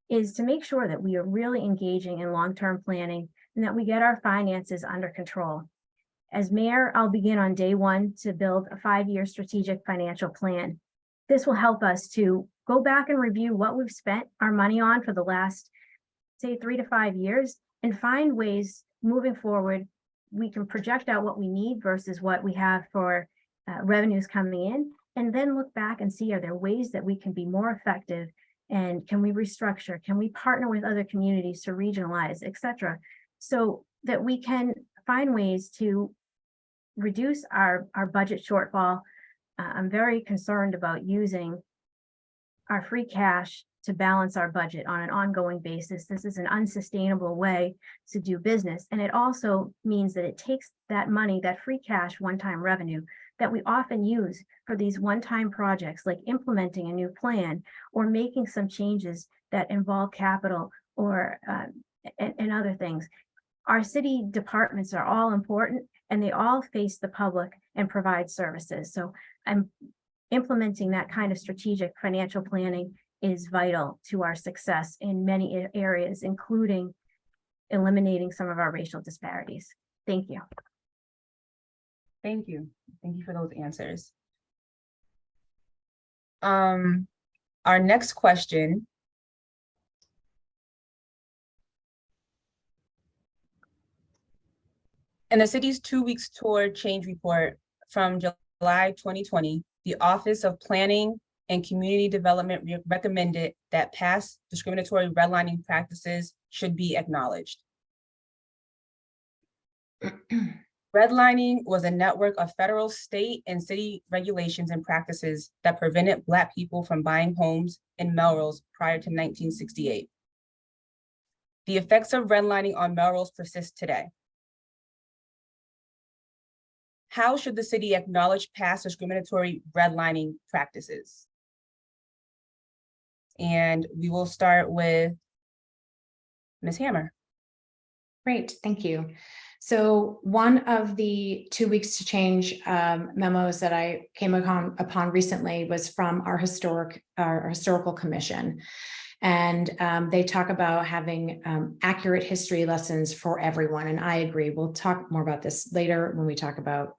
is to make sure that we are really engaging in long-term planning and that we get our finances under control. As mayor, I'll begin on day one to build a 5-year strategic financial plan. This will help us to go back and review what we've spent our money on for the last, say, 3 to 5 years, and find ways moving forward we can project out what we need versus what we have for revenues coming in, and then look back and see, are there ways that we can be more effective, and can we restructure, can we partner with other communities to regionalize, et cetera, so that we can find ways to reduce our budget shortfall. I'm very concerned about using our free cash to balance our budget on an ongoing basis. This is an unsustainable way to do business. And it also means that it takes that money, that free cash, one-time revenue that we often use for these one-time projects, like implementing a new plan or making some changes that involve capital or and other things. Our city departments are all important, and they all face the public and provide services. So I'm implementing that kind of strategic financial planning is vital to our success in many areas, including eliminating some of our racial disparities. Thank you. Thank you. Thank you for those answers. Our next question . In the city's 2 weeks tour change report from July 2020, the Office of Planning and Community Development recommended that past discriminatory redlining practices should be acknowledged. Redlining was a network of federal, state, and city regulations and practices that prevented Black people from buying homes in Melrose prior to 1968. The effects of redlining on Melrose persist today. How should the city acknowledge past discriminatory redlining practices? And we will start with Ms. Hammer. Great, thank you. So one of the 2 weeks to change memos that I came upon recently was from our historical commission. And they talk about having accurate history lessons for everyone. And I agree. We'll talk more about this later when we talk about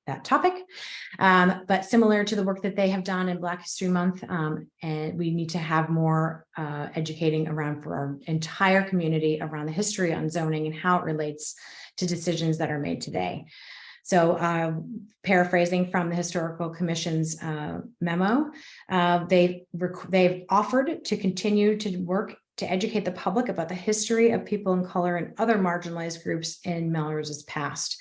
that topic. But similar to the work that they have done in Black History Month, and we need to have more educating around for our entire community around the history on zoning and how it relates to decisions that are made today. So paraphrasing from the Historical Commission's memo, they've offered to continue to work to educate the public about the history of people of color and other marginalized groups in Melrose's past.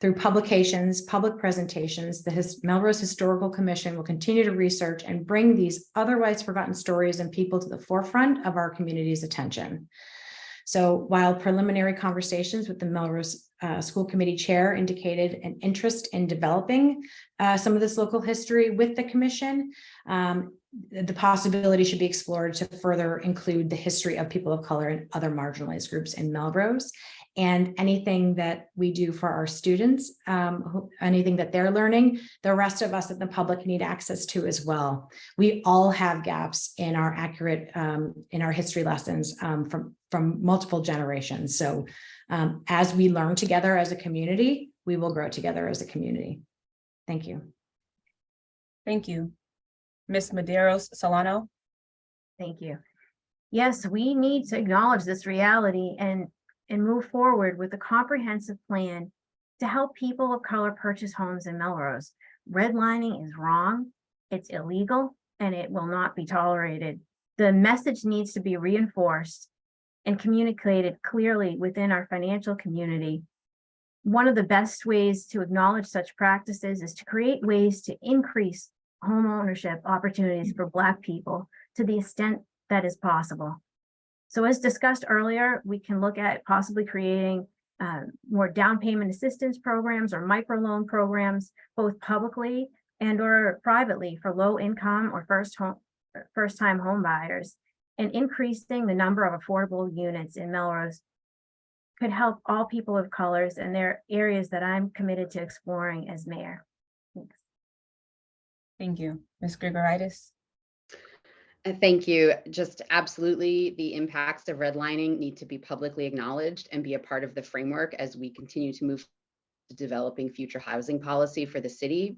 Through publications, public presentations, the Melrose Historical Commission will continue to research and bring these otherwise forgotten stories and people to the forefront of our community's attention. So while preliminary conversations with the Melrose School Committee Chair indicated an interest in developing some of this local history with the commission, the possibility should be explored to further include the history of people of color and other marginalized groups in Melrose and anything that we do for our students, anything that they're learning, the rest of us in the public need access to as well. We all have gaps in our in our history lessons from multiple generations. So as we learn together as a community, we will grow together as a community. Thank you. Thank you. Ms. Medeiros Solano. Thank you. Yes, we need to acknowledge this reality and move forward with a comprehensive plan to help people of color purchase homes in Melrose. Redlining is wrong, it's illegal, and it will not be tolerated. The message needs to be reinforced and communicated clearly within our financial community. One of the best ways to acknowledge such practices is to create ways to increase home ownership opportunities for Black people to the extent that is possible. So as discussed earlier, we can look at possibly creating more down payment assistance programs or microloan programs, both publicly and or privately for low income or first time home buyers, and increasing the number of affordable units in Melrose could help all people of colors, and they're areas that I'm committed to exploring as mayor. Thanks. Thank you. Ms. Grigoritis. Thank you. Just absolutely, the impacts of redlining need to be publicly acknowledged and be a part of the framework as we continue to move to developing future housing policy for the city.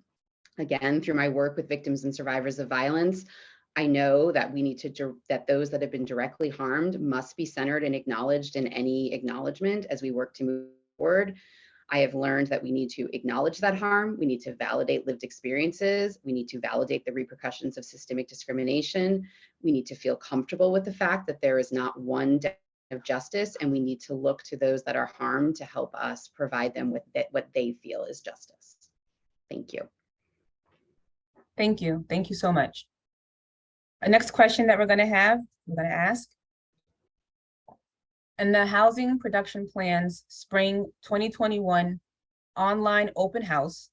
Again, through my work with victims and survivors of violence, I know that we need to, that those that have been directly harmed must be centered and acknowledged in any acknowledgement as we work to move forward. I have learned that we need to acknowledge that harm. We need to validate lived experiences. We need to validate the repercussions of systemic discrimination. We need to feel comfortable with the fact that there is not one definition of justice, and we need to look to those that are harmed to help us provide them with what they feel is justice. Thank you. Thank you. Thank you so much. Our next question that we're going to ask. In the Housing Production Plan's Spring 2021 online open house,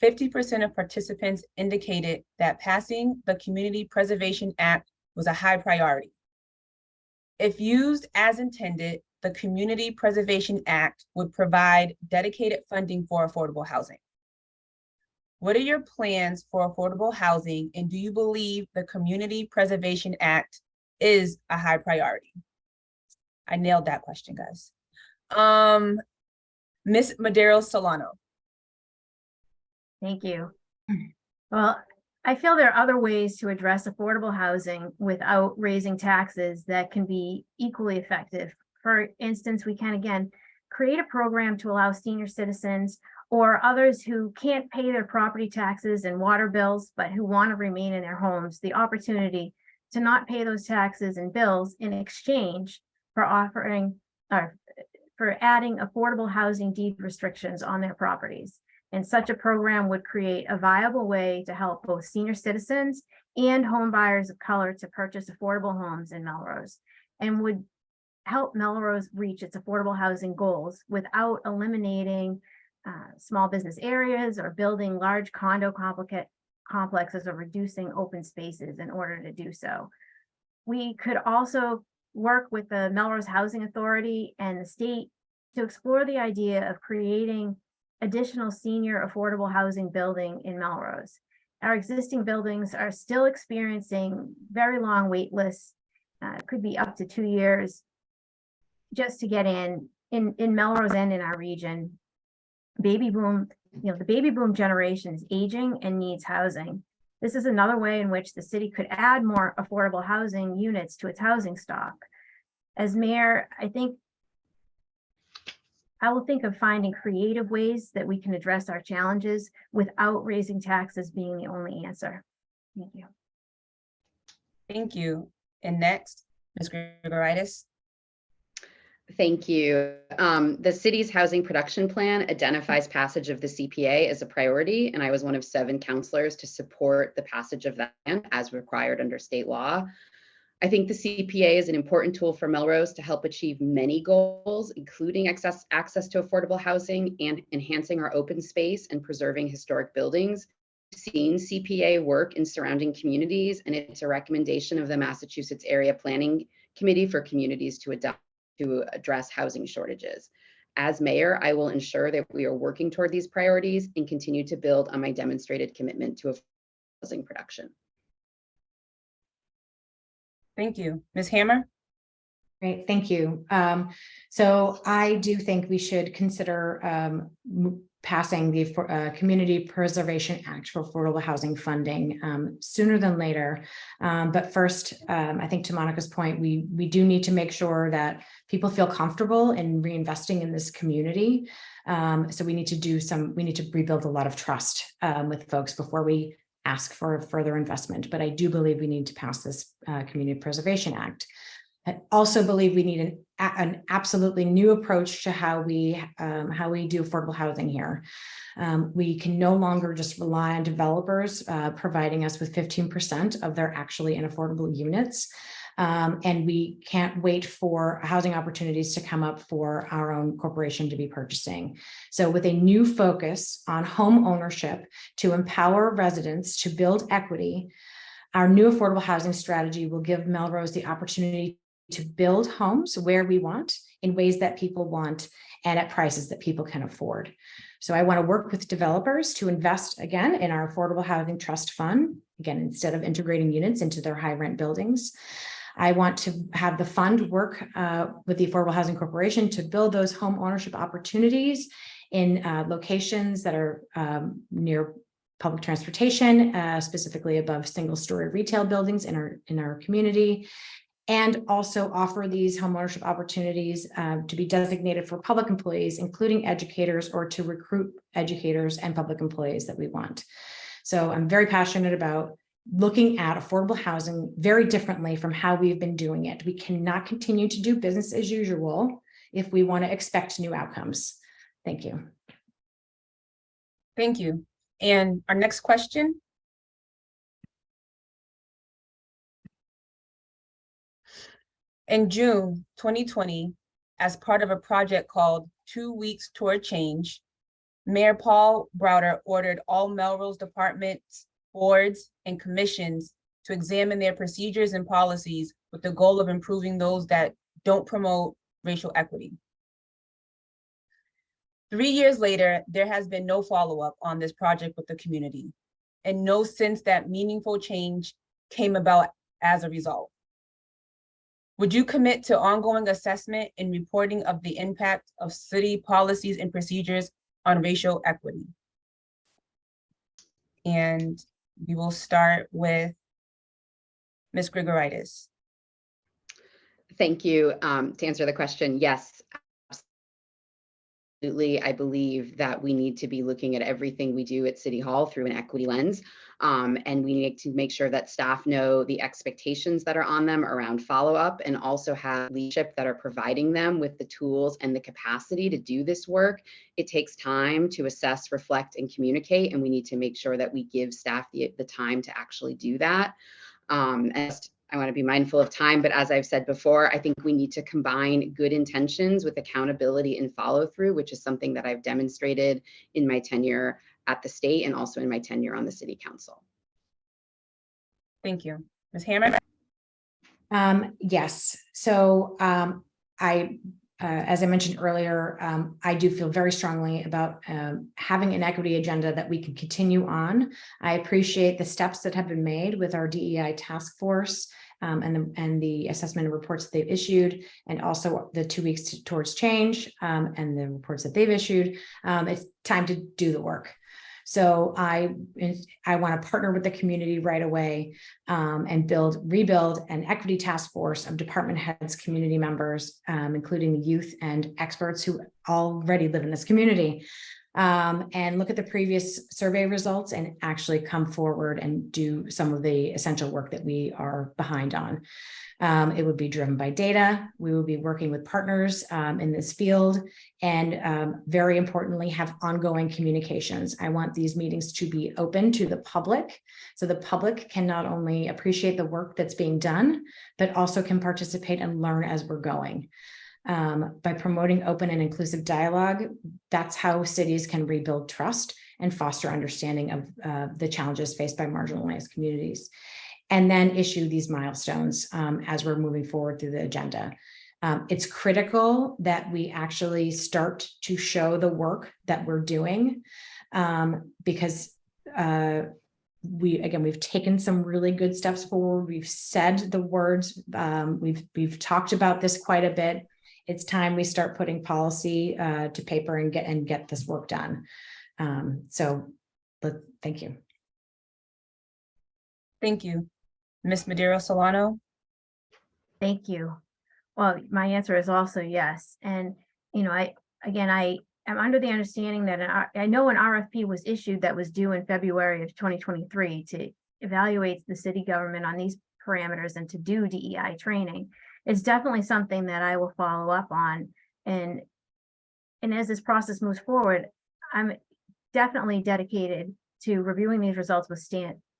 50% of participants indicated that passing the Community Preservation Act was a high priority. If used as intended, the Community Preservation Act would provide dedicated funding for affordable housing. What are your plans for affordable housing, and do you believe the Community Preservation Act is a high priority? I nailed that question, guys. Ms. Medeiros Solano. Thank you. Well, I feel there are other ways to address affordable housing without raising taxes that can be equally effective. For instance, we can, again, create a program to allow senior citizens or others who can't pay their property taxes and water bills, but who want to remain in their homes, the opportunity to not pay those taxes and bills in exchange for adding affordable housing deed restrictions on their properties. And such a program would create a viable way to help both senior citizens and home buyers of color to purchase affordable homes in Melrose, and would help Melrose reach its affordable housing goals without eliminating small business areas or building large condo complexes or reducing open spaces in order to do so. We could also work with the Melrose Housing Authority and the state to explore the idea of creating additional senior affordable housing building in Melrose. Our existing buildings are still experiencing very long wait lists, could be up to 2 years just to get in Melrose and in our region. Baby boom, the baby boom generation is aging and needs housing. This is another way in which the city could add more affordable housing units to its housing stock. As mayor, I will think of finding creative ways that we can address our challenges without raising taxes being the only answer. Thank you. Thank you. And next, Ms. Grigoritis. Thank you. The city's housing production plan identifies passage of the CPA as a priority, and I was one of 7 councilors to support the passage of that plan as required under state law. I think the CPA is an important tool for Melrose to help achieve many goals, including access to affordable housing and enhancing our open space and preserving historic buildings. We've seen CPA work in surrounding communities, and it's a recommendation of the Massachusetts Area Planning Committee for communities to address housing shortages. As mayor, I will ensure that we are working toward these priorities and continue to build on my demonstrated commitment to affordable housing production. Thank you. Ms. Hammer? Great, thank you. So I do think we should consider passing the Community Preservation Act for affordable housing funding sooner than later. But first, I think to Monica's point, we do need to make sure that people feel comfortable in reinvesting in this community. So we need to rebuild a lot of trust with folks before we ask for further investment. But I do believe we need to pass this Community Preservation Act. I also believe we need an absolutely new approach to how we do affordable housing here. We can no longer just rely on developers providing us with 15% of their actually unaffordable units. And we can't wait for housing opportunities to come up for our own corporation to be purchasing. So with a new focus on home ownership to empower residents to build equity, our new affordable housing strategy will give Melrose the opportunity to build homes where we want, in ways that people want, and at prices that people can afford. So I want to work with developers to invest again in our Affordable Housing Trust Fund, again, instead of integrating units into their high rent buildings. I want to have the fund work with the Affordable Housing Corporation to build those home ownership opportunities in locations that are near public transportation, specifically above single-story retail buildings in our community, and also offer these homeownership opportunities to be designated for public employees, including educators, or to recruit educators and public employees that we want. So I'm very passionate about looking at affordable housing very differently from how we've been doing it. We cannot continue to do business as usual if we want to expect new outcomes. Thank you. Thank you. And our next question. In June 2020, as part of a project called 2 Weeks Toward Change, Mayor Paul Browder ordered all Melrose departments, boards, and commissions to examine their procedures and policies with the goal of improving those that don't promote racial equity. 3 years later, there has been no follow-up on this project with the community, and no sense that meaningful change came about as a result. Would you commit to ongoing assessment and reporting of the impact of city policies and procedures on racial equity? And we will start with Ms. Grigoritis. Thank you. To answer the question, yes, absolutely. I believe that we need to be looking at everything we do at City Hall through an equity lens. And we need to make sure that staff know the expectations that are on them around follow-up, and also have leadership that are providing them with the tools and the capacity to do this work. It takes time to assess, reflect, and communicate, and we need to make sure that we give staff the time to actually do that. I want to be mindful of time, but as I've said before, I think we need to combine good intentions with accountability and follow through, which is something that I've demonstrated in my tenure at the state and also in my tenure on the city council. Thank you. Ms. Hammer? Yes. So as I mentioned earlier, I do feel very strongly about having an equity agenda that we can continue on. I appreciate the steps that have been made with our DEI task force and the assessment and reports that they've issued, and also the 2 weeks towards change and the reports that they've issued. It's time to do the work. So I want to partner with the community right away and rebuild an equity task force of department heads, community members, including the youth and experts who already live in this community, and look at the previous survey results and actually come forward and do some of the essential work that we are behind on. It would be driven by data. We will be working with partners in this field, and very importantly, have ongoing communications. I want these meetings to be open to the public, so the public can not only appreciate the work that's being done, but also can participate and learn as we're going. By promoting open and inclusive dialogue, that's how cities can rebuild trust and foster understanding of the challenges faced by marginalized communities, and then issue these milestones as we're moving forward through the agenda. It's critical that we actually start to show the work that we're doing, because we've taken some really good steps forward. We've said the words. We've talked about this quite a bit. It's time we start putting policy to paper and get this work done. But thank you. Thank you. Ms. Madero Solano? Thank you. Well, my answer is also yes. And, you know, I am under the understanding that I know an RFP was issued that was due in February of 2023 to evaluate the city government on these parameters and to do DEI training. It's definitely something that I will follow up on. And as this process moves forward, I'm definitely dedicated to reviewing these results with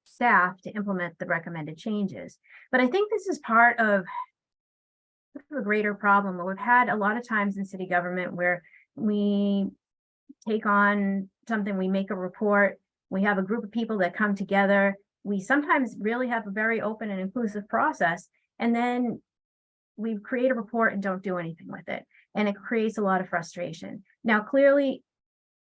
staff to implement the recommended changes. But I think this is part of a greater problem. We've had a lot of times in city government where we take on something, we make a report, we have a group of people that come together. We sometimes really have a very open and inclusive process, and then we create a report and don't do anything with it. And it creates a lot of frustration. Now, clearly,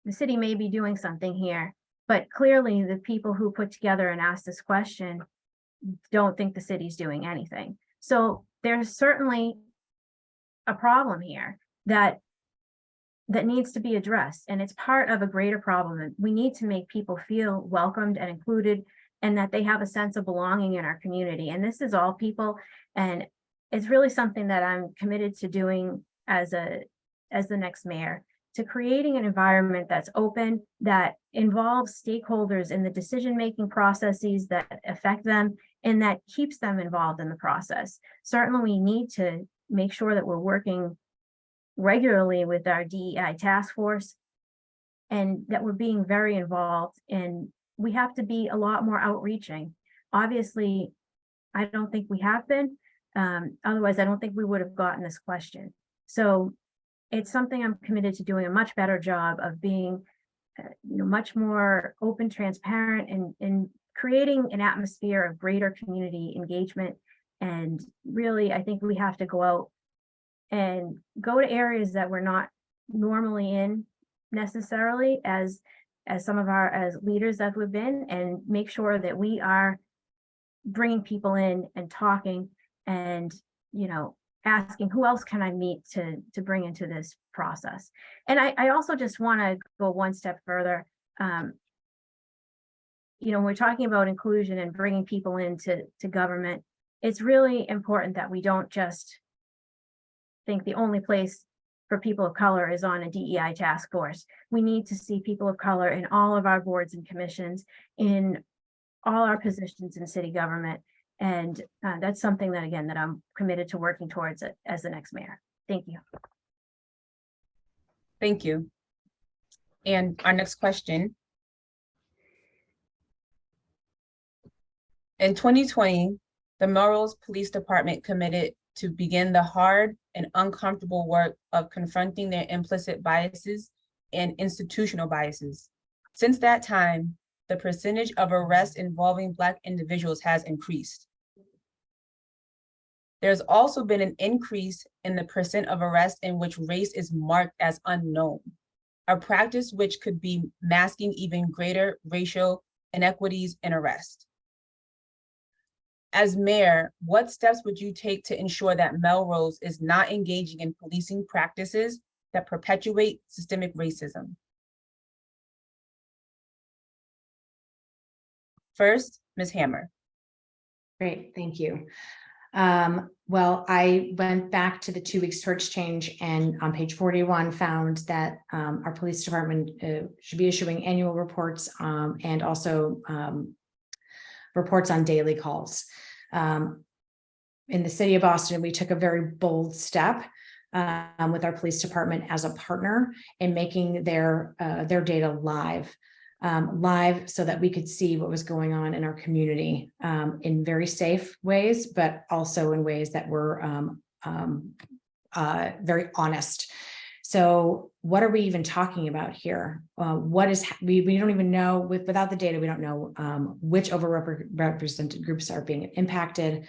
the city may be doing something here, but clearly the people who put together and asked this question don't think the city's doing anything. So there's certainly a problem here that needs to be addressed, and it's part of a greater problem. And we need to make people feel welcomed and included, and that they have a sense of belonging in our community. And this is all people, and it's really something that I'm committed to doing as the next mayor, to creating an environment that's open, that involves stakeholders in the decision-making processes that affect them, and that keeps them involved in the process. Certainly, we need to make sure that we're working regularly with our DEI task force, and that we're being very involved, and we have to be a lot more outreaching. Obviously, I don't think we have been. Otherwise, I don't think we would have gotten this question. So it's something I'm committed to doing a much better job of being much more open, transparent, and creating an atmosphere of greater community engagement. And really, I think we have to go out and go to areas that we're not normally in necessarily as some of our as leaders that we've been, and make sure that we are bringing people in and talking and asking who else can I meet to bring into this process. And I also just want to go one step further. We're talking about inclusion and bringing people into government. It's really important that we don't just think the only place for people of color is on a DEI task force. We need to see people of color in all of our boards and commissions, in all our positions in city government. And that's something that, again, that I'm committed to working towards it as the next mayor. Thank you. Thank you. And our next question. In 2020, the Melrose Police Department committed to begin the hard and uncomfortable work of confronting their implicit biases and institutional biases. Since that time, the percentage of arrests involving Black individuals has increased. There's also been an increase in the percent of arrests in which race is marked as unknown, a practice which could be masking even greater racial inequities in arrest. As mayor, what steps would you take to ensure that Melrose is not engaging in policing practices that perpetuate systemic racism? First, Ms. Hammer. Great, thank you. Well, I went back to the 2 weeks towards change, and on page 41 found that our police department should be issuing annual reports and also reports on daily calls. In the city of Boston, we took a very bold step with our police department as a partner in making their data live so that we could see what was going on in our community in very safe ways, but also in ways that were very honest. So what are we even talking about here? We don't even know, without the data, we don't know which overrepresented groups are being impacted.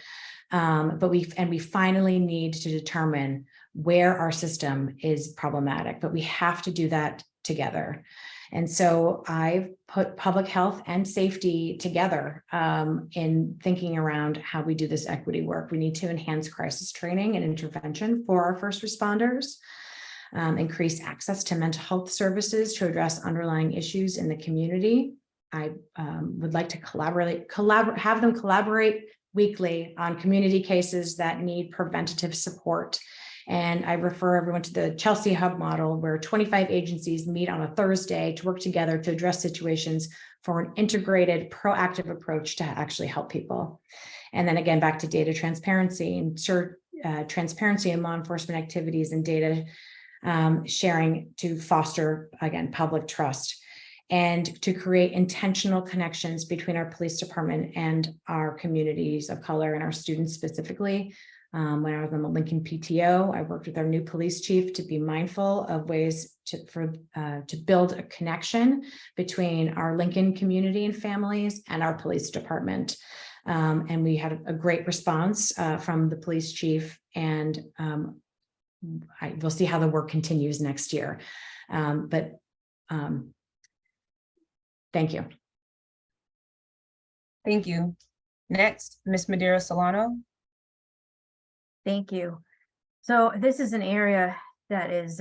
But we finally need to determine where our system is problematic, but we have to do that together. And so I've put public health and safety together in thinking around how we do this equity work. We need to enhance crisis training and intervention for our first responders, increase access to mental health services to address underlying issues in the community. I would like to have them collaborate weekly on community cases that need preventative support. And I refer everyone to the Chelsea Hub model, where 25 agencies meet on a Thursday to work together to address situations for an integrated, proactive approach to actually help people. And then again, back to data transparency, ensure transparency in law enforcement activities and data sharing to foster, again, public trust, and to create intentional connections between our police department and our communities of color and our students specifically. When I was on the Lincoln PTO, I worked with our new police chief to be mindful of ways to build a connection between our Lincoln community and families and our police department. And we had a great response from the police chief, and we'll see how the work continues next year. Thank you. Thank you. Next, Ms. Madeira Solano. Thank you. So this is an area that is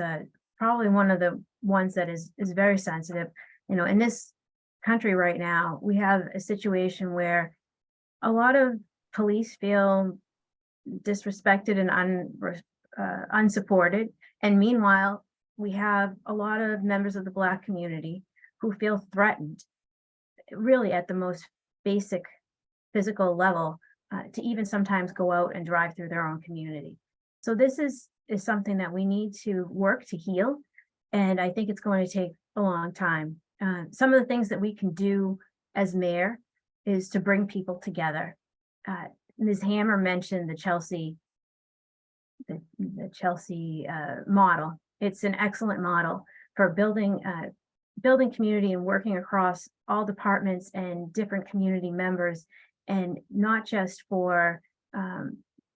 probably one of the ones that is very sensitive. You know, in this country right now, we have a situation where a lot of police feel disrespected and unsupported. And meanwhile, we have a lot of members of the Black community who feel threatened, really at the most basic physical level, to even sometimes go out and drive through their own community. So this is something that we need to work to heal. And I think it's going to take a long time. Some of the things that we can do as mayor is to bring people together. Ms. Hammer mentioned the Chelsea model. It's an excellent model for building community and working across all departments and different community members, and not just for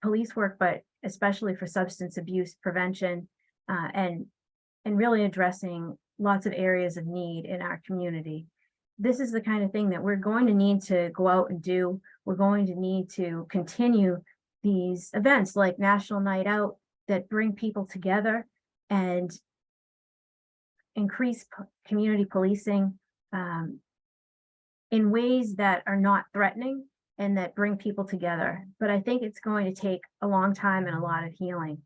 police work, but especially for substance abuse prevention, and really addressing lots of areas of need in our community. This is the kind of thing that we're going to need to go out and do. We're going to need to continue these events like National Night Out that bring people together and increase community policing in ways that are not threatening and that bring people together. But I think it's going to take a long time and a lot of healing.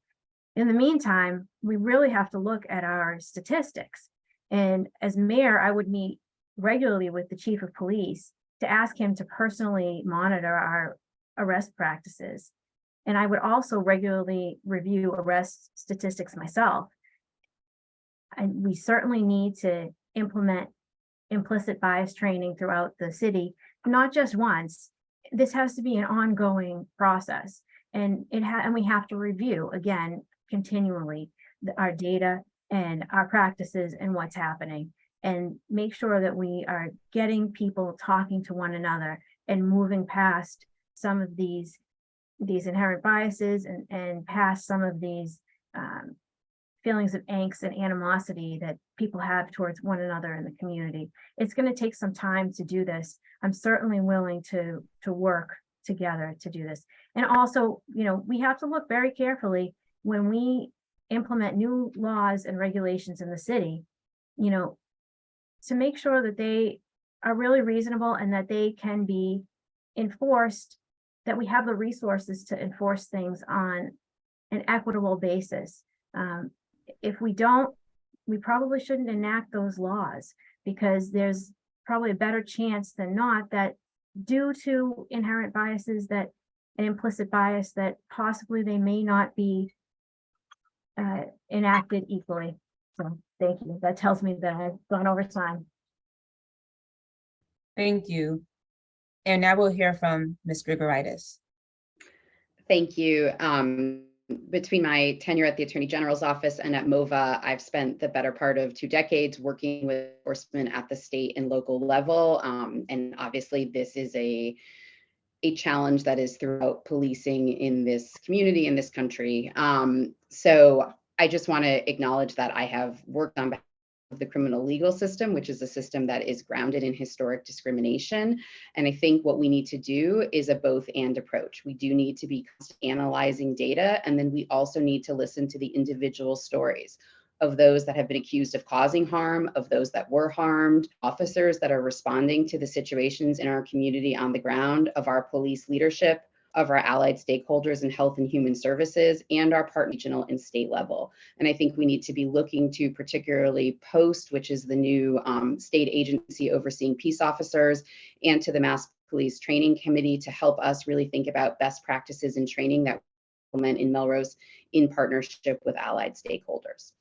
In the meantime, we really have to look at our statistics. And as mayor, I would meet regularly with the chief of police to ask him to personally monitor our arrest practices. And I would also regularly review arrest statistics myself. And we certainly need to implement implicit bias training throughout the city, not just once. This has to be an ongoing process, and we have to review again continually our data and our practices and what's happening, and make sure that we are getting people talking to one another and moving past some of these inherent biases and past some of these feelings of angst and animosity that people have towards one another in the community. It's going to take some time to do this. I'm certainly willing to work together to do this. And also, you know, we have to look very carefully when we implement new laws and regulations in the city, you know, to make sure that they are really reasonable and that they can be enforced, that we have the resources to enforce things on an equitable basis. If we don't, we probably shouldn't enact those laws, because there's probably a better chance than not that due to inherent biases, that an implicit bias, that possibly they may not be enacted equally. So thank you. That tells me that I've gone over time. Thank you. And now we'll hear from Ms. Grigoritis. Thank you. Between my tenure at the Attorney General's office and at MOVA, I've spent the better part of 2 decades working with enforcement at the state and local level. And obviously this is a a challenge that is throughout policing in this community, in this country. So I just want to acknowledge that I have worked on behalf of the criminal legal system, which is a system that is grounded in historic discrimination. And I think what we need to do is a both and approach. We do need to be analyzing data, and then we also need to listen to the individual stories of those that have been accused of causing harm, of those that were harmed, officers that are responding to the situations in our community on the ground, of our police leadership, of our allied stakeholders in health and human services, and our part regional and state level. And I think we need to be looking to particularly POST, which is the new state agency overseeing peace officers, and to the Mass Police Training Committee to help us really think about best practices in training that we implement in Melrose in partnership with allied stakeholders.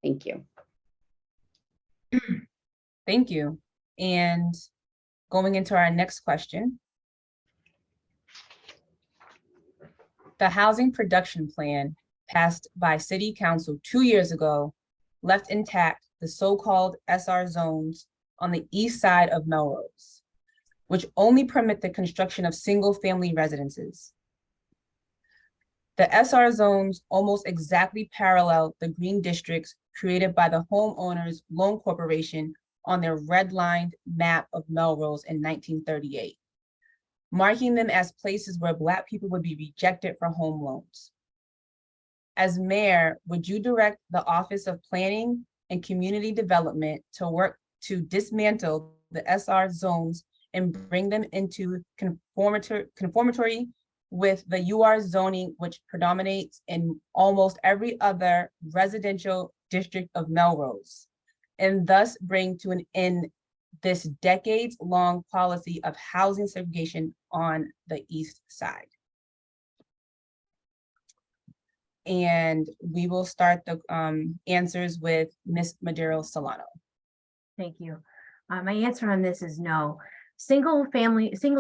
Thank you. Thank you. And going into our next question. The housing production plan passed by City Council 2 years ago left intact the so-called SR zones on the east side of Melrose, which only permit the construction of single-family residences. The SR zones almost exactly parallel the green districts created by the Homeowners Loan Corporation on their redlined map of Melrose in 1938, marking them as places where Black people would be rejected for home loans. As mayor, would you direct the Office of Planning and Community Development to work to dismantle the SR zones and bring them into conformity with the UR zoning, which predominates in almost every other residential district of Melrose, and thus bring to an end this decades-long policy of housing segregation on the east side? And we will start the answers with Ms. Madero Solano. Thank you. My answer on this is no. Single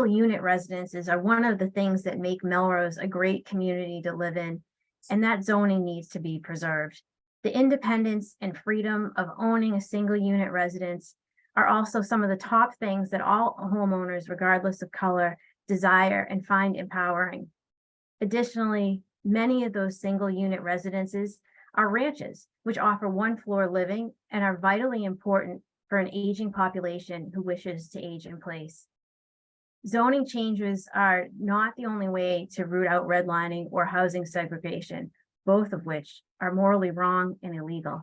unit residences are one of the things that make Melrose a great community to live in, and that zoning needs to be preserved. The independence and freedom of owning a single unit residence are also some of the top things that all homeowners, regardless of color, desire and find empowering. Additionally, many of those single unit residences are ranches, which offer one floor living and are vitally important for an aging population who wishes to age in place. Zoning changes are not the only way to root out redlining or housing segregation, both of which are morally wrong and illegal.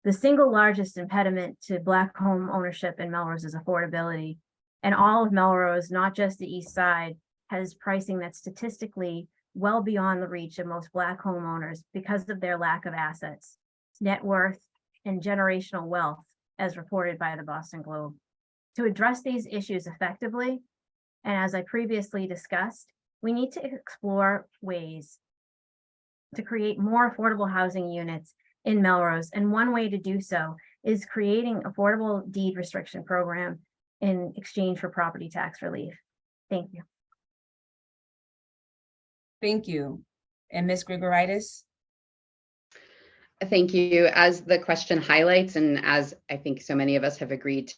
The single largest impediment to Black home ownership in Melrose is affordability. And all of Melrose, not just the east side, has pricing that's statistically well beyond the reach of most Black homeowners because of their lack of assets, net worth, and generational wealth, as reported by the Boston Globe. To address these issues effectively, and as I previously discussed, we need to explore ways to create more affordable housing units in Melrose. And one way to do so is creating affordable deed restriction program in exchange for property tax relief. Thank you. Thank you. And Ms. Grigoritis? Thank you. As the question highlights, and as I think so many of us have agreed,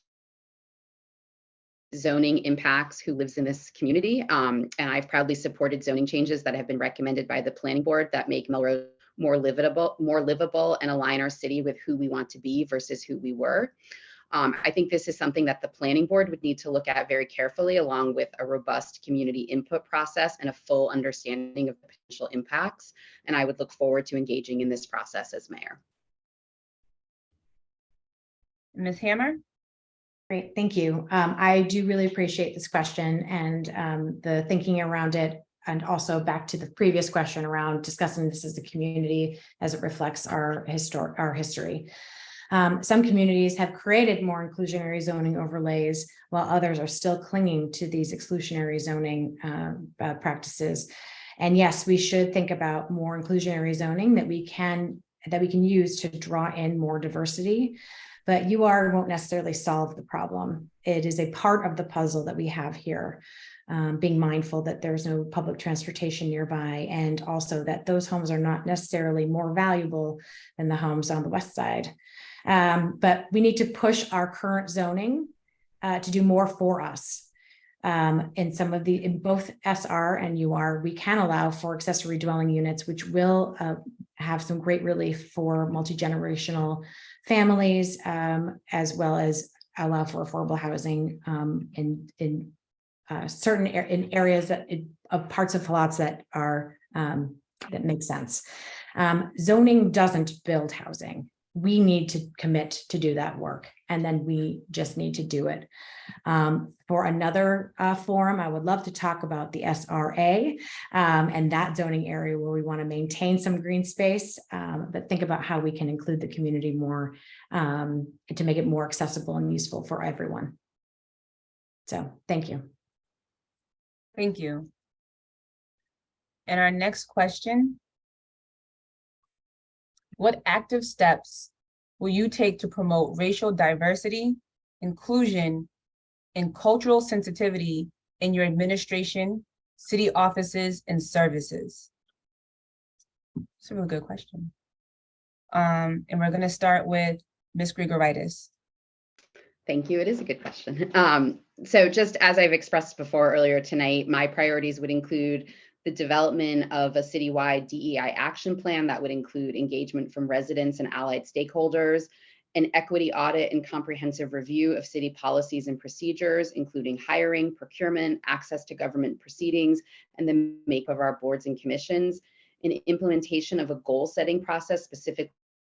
zoning impacts who lives in this community. And I've proudly supported zoning changes that have been recommended by the planning board that make Melrose more livable and align our city with who we want to be versus who we were. I think this is something that the planning board would need to look at very carefully, along with a robust community input process and a full understanding of potential impacts. And I would look forward to engaging in this process as mayor. Ms. Hammer? Great, thank you. I do really appreciate this question and the thinking around it, and also back to the previous question around discussing this as a community as it reflects our history. Some communities have created more inclusionary zoning overlays, while others are still clinging to these exclusionary zoning practices. And yes, we should think about more inclusionary zoning that we can use to draw in more diversity. But UR won't necessarily solve the problem. It is a part of the puzzle that we have here, being mindful that there's no public transportation nearby, and also that those homes are not necessarily more valuable than the homes on the west side. But we need to push our current zoning to do more for us. In some of the, in both SR and UR, we can allow for accessory dwelling units, which will have some great relief for multi-generational families, as well as allow for affordable housing in certain in areas that of parts of lots that are that make sense. Zoning doesn't build housing. We need to commit to do that work, and then we just need to do it. For another forum, I would love to talk about the SRA and that zoning area where we want to maintain some green space, but think about how we can include the community more to make it more accessible and useful for everyone. So thank you. Thank you. And our next question: what active steps will you take to promote racial diversity, inclusion, and cultural sensitivity in your administration, city offices, and services? It's a really good question. And we're going to start with Ms. Grigoritis. Thank you. It is a good question. So just as I've expressed before earlier tonight, my priorities would include the development of a citywide DEI action plan that would include engagement from residents and allied stakeholders, an equity audit and comprehensive review of city policies and procedures, including hiring, procurement, access to government proceedings, and the makeup of our boards and commissions, an implementation of a goal-setting process specifically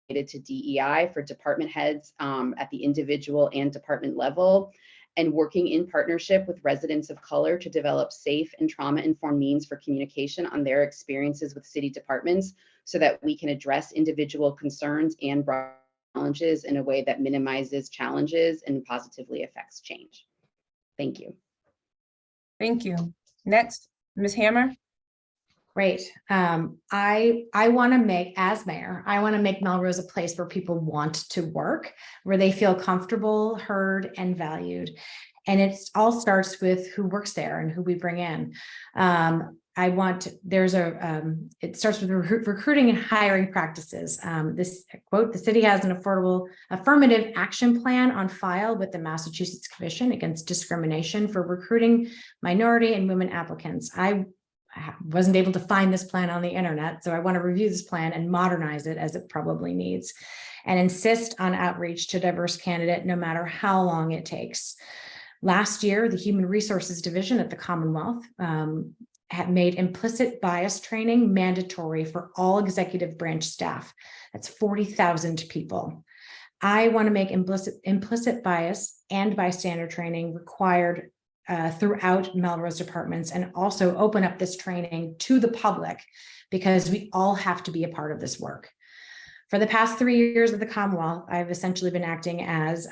related to DEI for department heads at the individual and department level, and working in partnership with residents of color to develop safe and trauma-informed means for communication on their experiences with city departments so that we can address individual concerns and broad challenges in a way that minimizes challenges and positively affects change. Thank you. Thank you. Next, Ms. Hammer. Great. I want to make, as mayor, I want to make Melrose a place where people want to work, where they feel comfortable, heard, and valued. And it all starts with who works there and who we bring in. It starts with recruiting and hiring practices. This quote: the city has an affirmative action plan on file with the Massachusetts Commission Against Discrimination for recruiting minority and women applicants. I wasn't able to find this plan on the internet, so I want to review this plan and modernize it as it probably needs, and insist on outreach to diverse candidate no matter how long it takes. Last year, the Human Resources Division at the Commonwealth had made implicit bias training mandatory for all executive branch staff. That's 40,000 people. I want to make implicit bias and bystander training required throughout Melrose departments, and also open up this training to the public, because we all have to be a part of this work. For the past 3 years of the Commonwealth, I've essentially been acting as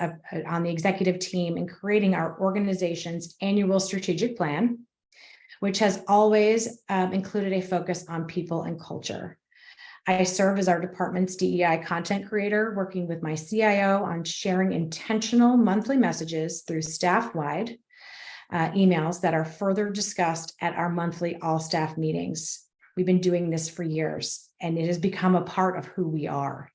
on the executive team in creating our organization's annual strategic plan, which has always included a focus on people and culture. I serve as our department's DEI content creator, working with my CIO on sharing intentional monthly messages through staff-wide emails that are further discussed at our monthly all-staff meetings. We've been doing this for years, and it has become a part of who we are.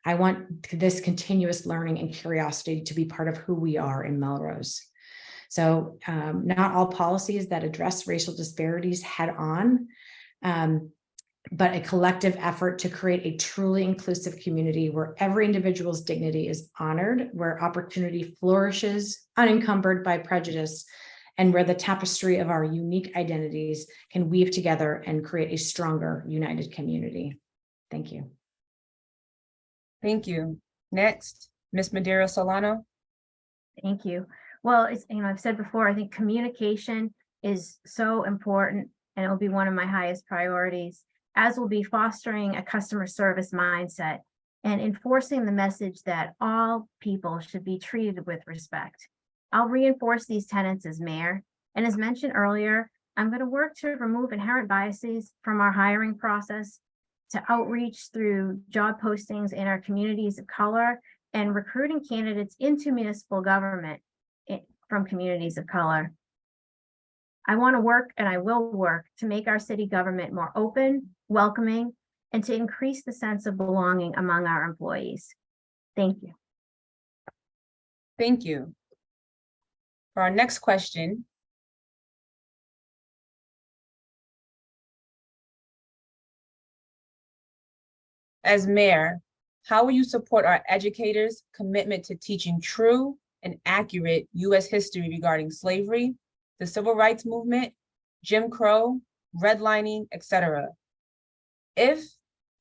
I want this continuous learning and curiosity to be part of who we are in Melrose. So not all policies that address racial disparities head on, but a collective effort to create a truly inclusive community where every individual's dignity is honored, where opportunity flourishes unencumbered by prejudice, and where the tapestry of our unique identities can weave together and create a stronger, united community. Thank you. Thank you. Next, Ms. Madeira Solano. Thank you. Well, it's, I've said before, I think communication is so important, and it will be one of my highest priorities, as will be fostering a customer service mindset and enforcing the message that all people should be treated with respect. I'll reinforce these tenets as mayor, and as mentioned earlier, I'm going to work to remove inherent biases from our hiring process, to outreach through job postings in our communities of color, and recruiting candidates into municipal government from communities of color. I want to work, and I will work, to make our city government more open, welcoming, and to increase the sense of belonging among our employees. Thank you. Thank you. For our next question, As mayor, how will you support our educators' commitment to teaching true and accurate U.S. history regarding slavery, the civil rights movement, Jim Crow, redlining, etc.? If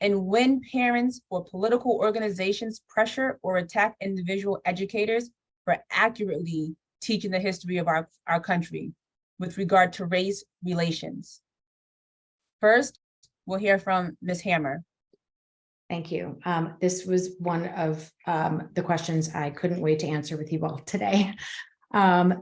and when parents or political organizations pressure or attack individual educators for accurately teaching the history of our country with regard to race relations. First, we'll hear from Ms. Hammer. Thank you. This was one of the questions I couldn't wait to answer with you all today.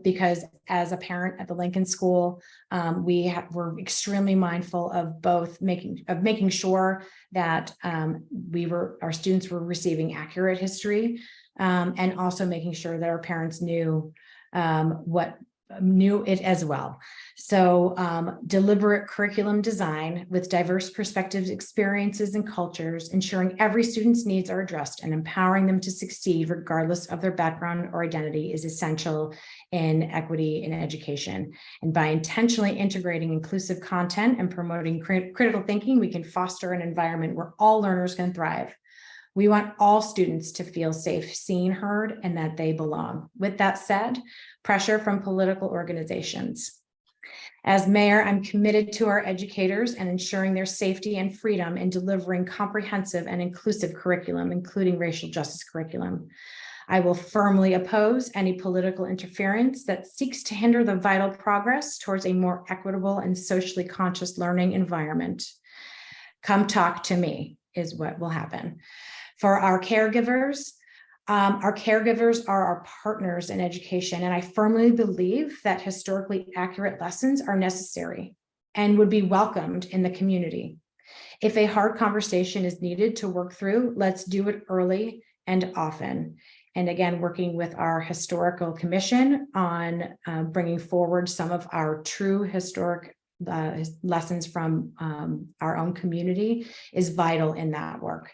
Because as a parent at the Lincoln School, we're extremely mindful of both making sure that our students were receiving accurate history, and also making sure that our parents knew it as well. So deliberate curriculum design with diverse perspectives, experiences, and cultures, ensuring every student's needs are addressed and empowering them to succeed regardless of their background or identity is essential in equity in education. And by intentionally integrating inclusive content and promoting critical thinking, we can foster an environment where all learners can thrive. We want all students to feel safe, seen, heard, and that they belong. With that said, pressure from political organizations. As mayor, I'm committed to our educators and ensuring their safety and freedom in delivering comprehensive and inclusive curriculum, including racial justice curriculum. I will firmly oppose any political interference that seeks to hinder the vital progress towards a more equitable and socially conscious learning environment. Come talk to me is what will happen. For our caregivers are our partners in education, and I firmly believe that historically accurate lessons are necessary and would be welcomed in the community. If a hard conversation is needed to work through, let's do it early and often. And again, working with our historical commission on bringing forward some of our true historic lessons from our own community is vital in that work.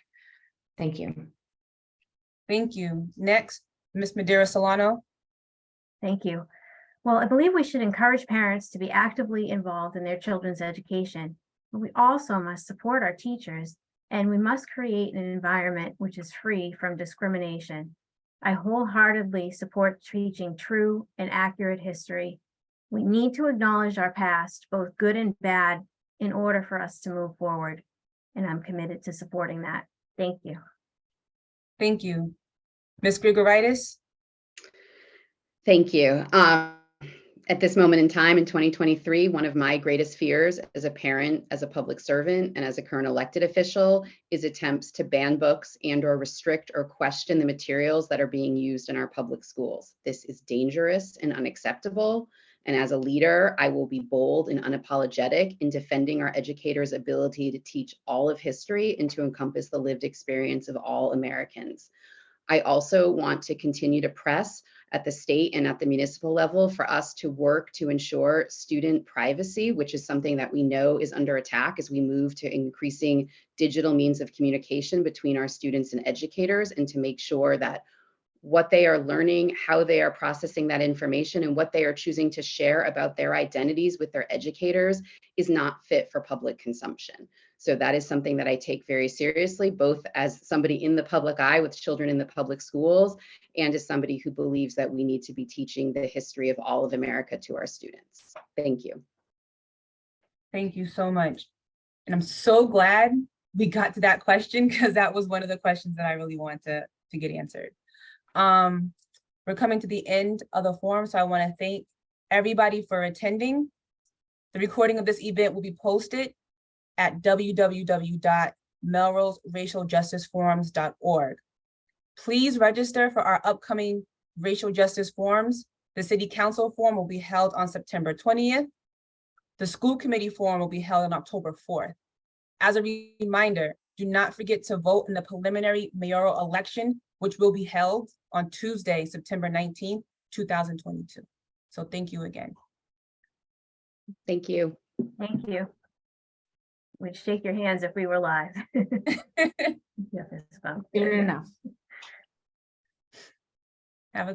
Thank you. Thank you. Next, Ms. Madeira Solano. Thank you. Well, I believe we should encourage parents to be actively involved in their children's education, but we also must support our teachers, and we must create an environment which is free from discrimination. I wholeheartedly support teaching true and accurate history. We need to acknowledge our past, both good and bad, in order for us to move forward, and I'm committed to supporting that. Thank you. Thank you. Ms. Grigoritis. Thank you. At this moment in time in 2023, one of my greatest fears as a parent, as a public servant, and as a current elected official is attempts to ban books and/or restrict or question the materials that are being used in our public schools. This is dangerous and unacceptable. And as a leader, I will be bold and unapologetic in defending our educators' ability to teach all of history and to encompass the lived experience of all Americans. I also want to continue to press at the state and at the municipal level for us to work to ensure student privacy, which is something that we know is under attack as we move to increasing digital means of communication between our students and educators, and to make sure that what they are learning, how they are processing that information, and what they are choosing to share about their identities with their educators is not fit for public consumption. So that is something that I take very seriously, both as somebody in the public eye with children in the public schools, and as somebody who believes that we need to be teaching the history of all of America to our students. Thank you. Thank you so much. And I'm so glad we got to that question, because that was one of the questions that I really wanted to get answered. We're coming to the end of the forum, so I want to thank everybody for attending. The recording of this event will be posted at www.melroseratialjusticeforums.org. Please register for our upcoming racial justice forums. The City Council Forum will be held on September 20th. The School Committee Forum will be held on October 4th. As a reminder, do not forget to vote in the preliminary mayoral election, which will be held on Tuesday, September 19th, 2022. So thank you again. Thank you. Thank you. We'd shake your hands if we were live. Yeah, Good enough. Have a